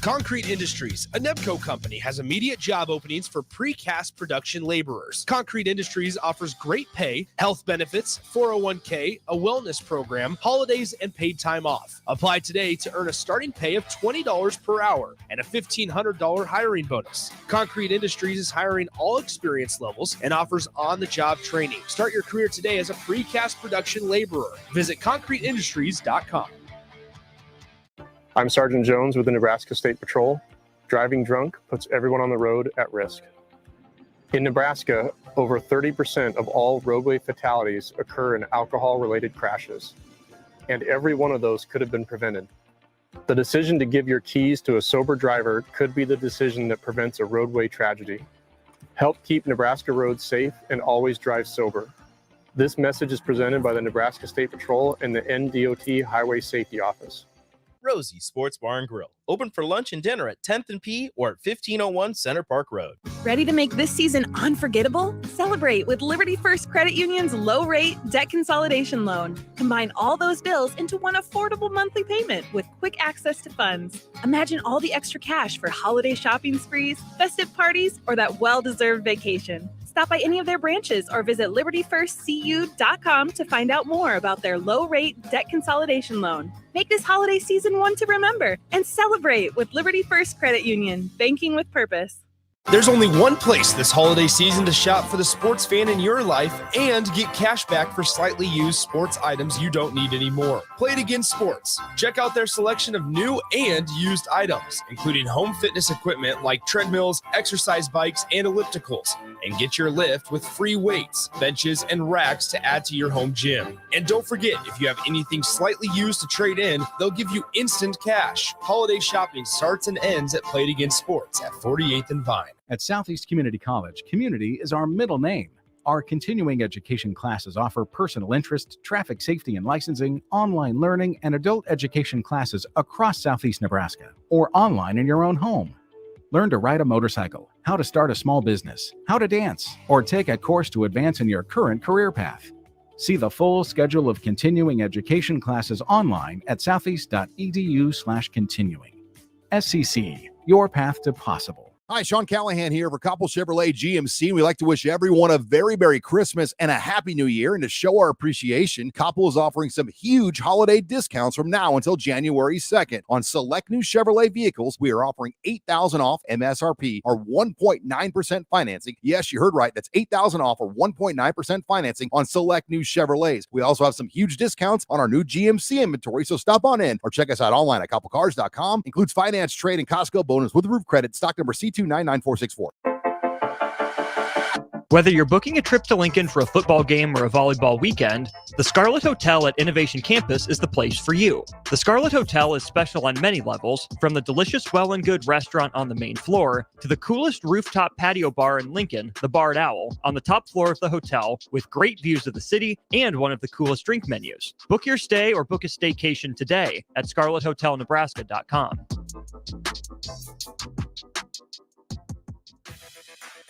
Concrete Industries, a Nebco company, has immediate job openings for precast production laborers. Concrete Industries offers great pay, health benefits, 401k, a wellness program, holidays, and paid time off. Apply today to earn a starting pay of $20 per hour and a $1,500 hiring bonus. Concrete Industries is hiring all experience levels and offers on-the-job training. Start your career today as a precast production laborer. Visit concreteindustries.com. I'm Sergeant Jones with the Nebraska State Patrol. Driving drunk puts everyone on the road at risk. In Nebraska, over 30% of all roadway fatalities occur in alcohol-related crashes, and every one of those could have been prevented. The decision to give your keys to a sober driver could be the decision that prevents a roadway tragedy. Help keep Nebraska roads safe and always drive sober. This message is presented by the Nebraska State Patrol and the NDOT Highway Safety Office. Rosie Sports Bar and Grill. Open for lunch and dinner at 10th and P or at 1501 Center Park Road. Ready to make this season unforgettable? Celebrate with Liberty First Credit Union's low-rate debt consolidation loan. Combine all those bills into one affordable monthly payment with quick access to funds. Imagine all the extra cash for holiday shopping sprees, festive parties, or that well-deserved vacation. Stop by any of their branches or visit libertyfirstcu.com to find out more about their low-rate debt consolidation loan. Make this holiday season one to remember and celebrate with Liberty First Credit Union, banking with purpose. There's only one place this holiday season to shop for the sports fan in your life and get cash back for slightly used sports items you don't need anymore. Play It Again Sports. Check out their selection of new and used items, including home fitness equipment like treadmills, exercise bikes, and ellipticals. And get your lift with free weights, benches, and racks to add to your home gym. And don't forget, if you have anything slightly used to trade in, they'll give you instant cash. Holiday shopping starts and ends at Play It Again Sports at 48th and Vine. At Southeast Community College, community is our middle name. Our continuing education classes offer personal interest, traffic safety and licensing, online learning, and adult education classes across Southeast Nebraska, or online in your own home. Learn to ride a motorcycle, how to start a small business, how to dance, or take a course to advance in your current career path. See the full schedule of continuing education classes online at southeast.edu/continuing. SCC, your path to possible. Hi, Sean Callahan here for Koppel Chevrolet GMC. We'd like to wish everyone a very Merry Christmas and a Happy New Year. And to show our appreciation, Koppel is offering some huge holiday discounts from now until January 2nd. On select new Chevrolet vehicles, we are offering $8,000 off MSRP or 1.9% financing. Yes, you heard right. That's $8,000 off or 1.9% financing on select new Chevrolets. We also have some huge discounts on our new GMC inventory, so stop on in or check us out online at koppelcars.com. Includes finance, trade, and Costco bonus with roof credit. Stock number C2999464. Whether you're booking a trip to Lincoln for a football game or a volleyball weekend, the Scarlet Hotel at Innovation Campus is the place for you. The Scarlet Hotel is special on many levels, from the delicious Well and Good restaurant on the main floor to the coolest rooftop patio bar in Lincoln, the Barred Owl, on the top floor of the hotel with great views of the city and one of the coolest drink menus. Book your stay or book a staycation today at scarlethotelnebraska.com.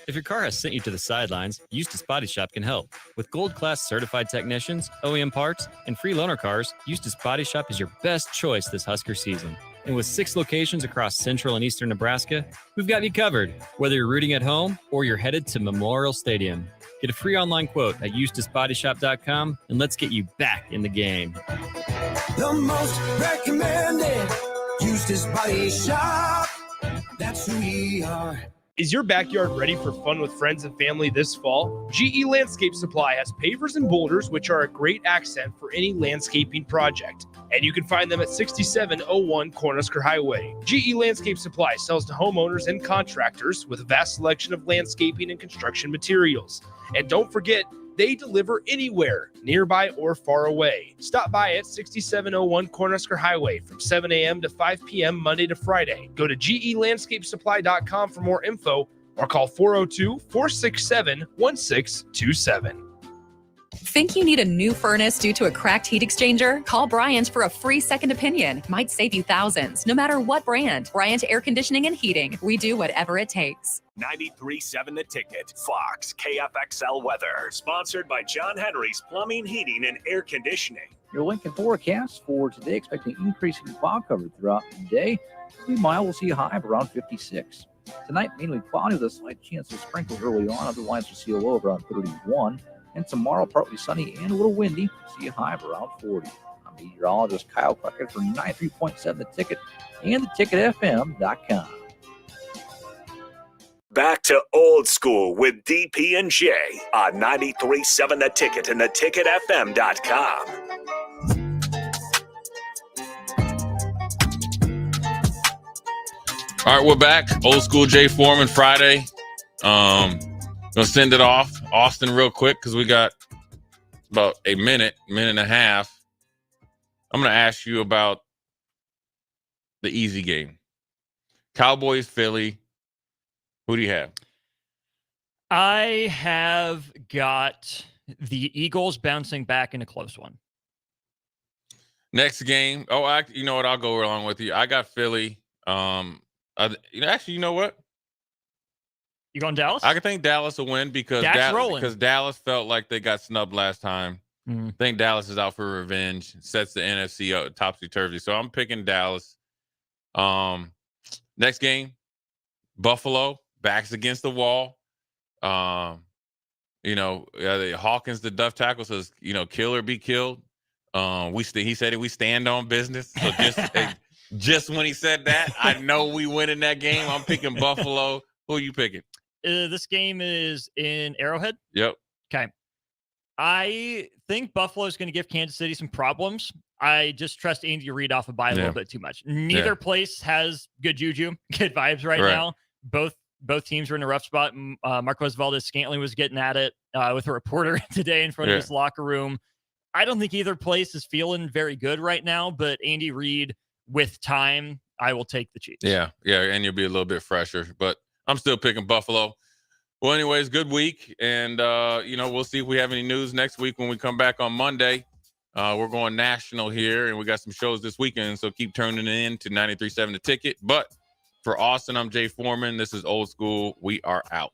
If your car has sent you to the sidelines, Eustace Body Shop can help. With gold-class certified technicians, OEM parts, and free loaner cars, Eustace Body Shop is your best choice this Husker season. And with 6 locations across central and eastern Nebraska, we've got you covered. Whether you're rooting at home or you're headed to Memorial Stadium, get a free online quote at EustaceBodyShop.com and let's get you back in the game. The most recommended Eustace Body Shop. That's who we are. Is your backyard ready for fun with friends and family this fall? GE Landscape Supply has pavers and boulders, which are a great accent for any landscaping project. And you can find them at 6701 Cornhusker Highway. GE Landscape Supply sells to homeowners and contractors with a vast selection of landscaping and construction materials. And don't forget, they deliver anywhere, nearby or far away. Stop by at 6701 Cornhusker Highway from 7 a.m. to 5 p.m. Monday to Friday. Go to gelandscapesupply.com for more info or call 402-467-1627. Think you need a new furnace due to a cracked heat exchanger? Call Bryant for a free second opinion. Might save you thousands, no matter what brand. Bryant Air Conditioning and Heating. We do whatever it takes. 93.7 The Ticket, Fox, KFXL weather. Sponsored by John Henry's Plumbing, Heating, and Air Conditioning. Your Lincoln forecast for today, expecting increasing fog cover throughout the day. Meanwhile, we'll see a high of around 56. Tonight, mainly cloudy with a slight chance of sprinkles early on. Otherwise, we'll see a low of around 31. And tomorrow, partly sunny and a little windy. See a high of around 40. I'm meteorologist Kyle Crockett for 93.7 The Ticket and theticketfm.com. Back to old school with DP and J on 93.7 The Ticket and theticketfm.com. All right, we're back. Old school Jay Foreman Friday. Gonna send it off Austin real quick because we got about a minute and a half. I'm gonna ask you about the easy game. Cowboys, Philly. Who do you have? I have got the Eagles bouncing back in a close one. Next game. Oh, you know what? I'll go along with you. I got Philly. Actually, you know what? You going Dallas? I think Dallas will win because Dallas felt like they got snubbed last time. I think Dallas is out for revenge. Sets the NFC up topsy-turvy. So I'm picking Dallas. Next game, Buffalo, backs against the wall. Hawkins, the Duff tackle, says, kill or be killed. He said we stand on business. So just when he said that, I know we win in that game. I'm picking Buffalo. Who are you picking? This game is in Arrowhead? Yep. Okay. I think Buffalo is going to give Kansas City some problems. I just trust Andy Reid off a bye a little bit too much. Neither place has good juju, good vibes right now. Both teams are in a rough spot. Marquez Valdez-Scantling was getting at it with a reporter today in front of his locker room. I don't think either place is feeling very good right now, but Andy Reid, with time, I will take the Chiefs. Yeah, and you'll be a little bit fresher, but I'm still picking Buffalo. Well, anyways, good week. And, we'll see if we have any news next week when we come back on Monday. We're going national here, and we got some shows this weekend, so keep turning in to 93.7 The Ticket. But for Austin, I'm Jay Foreman. This is Old School. We are out.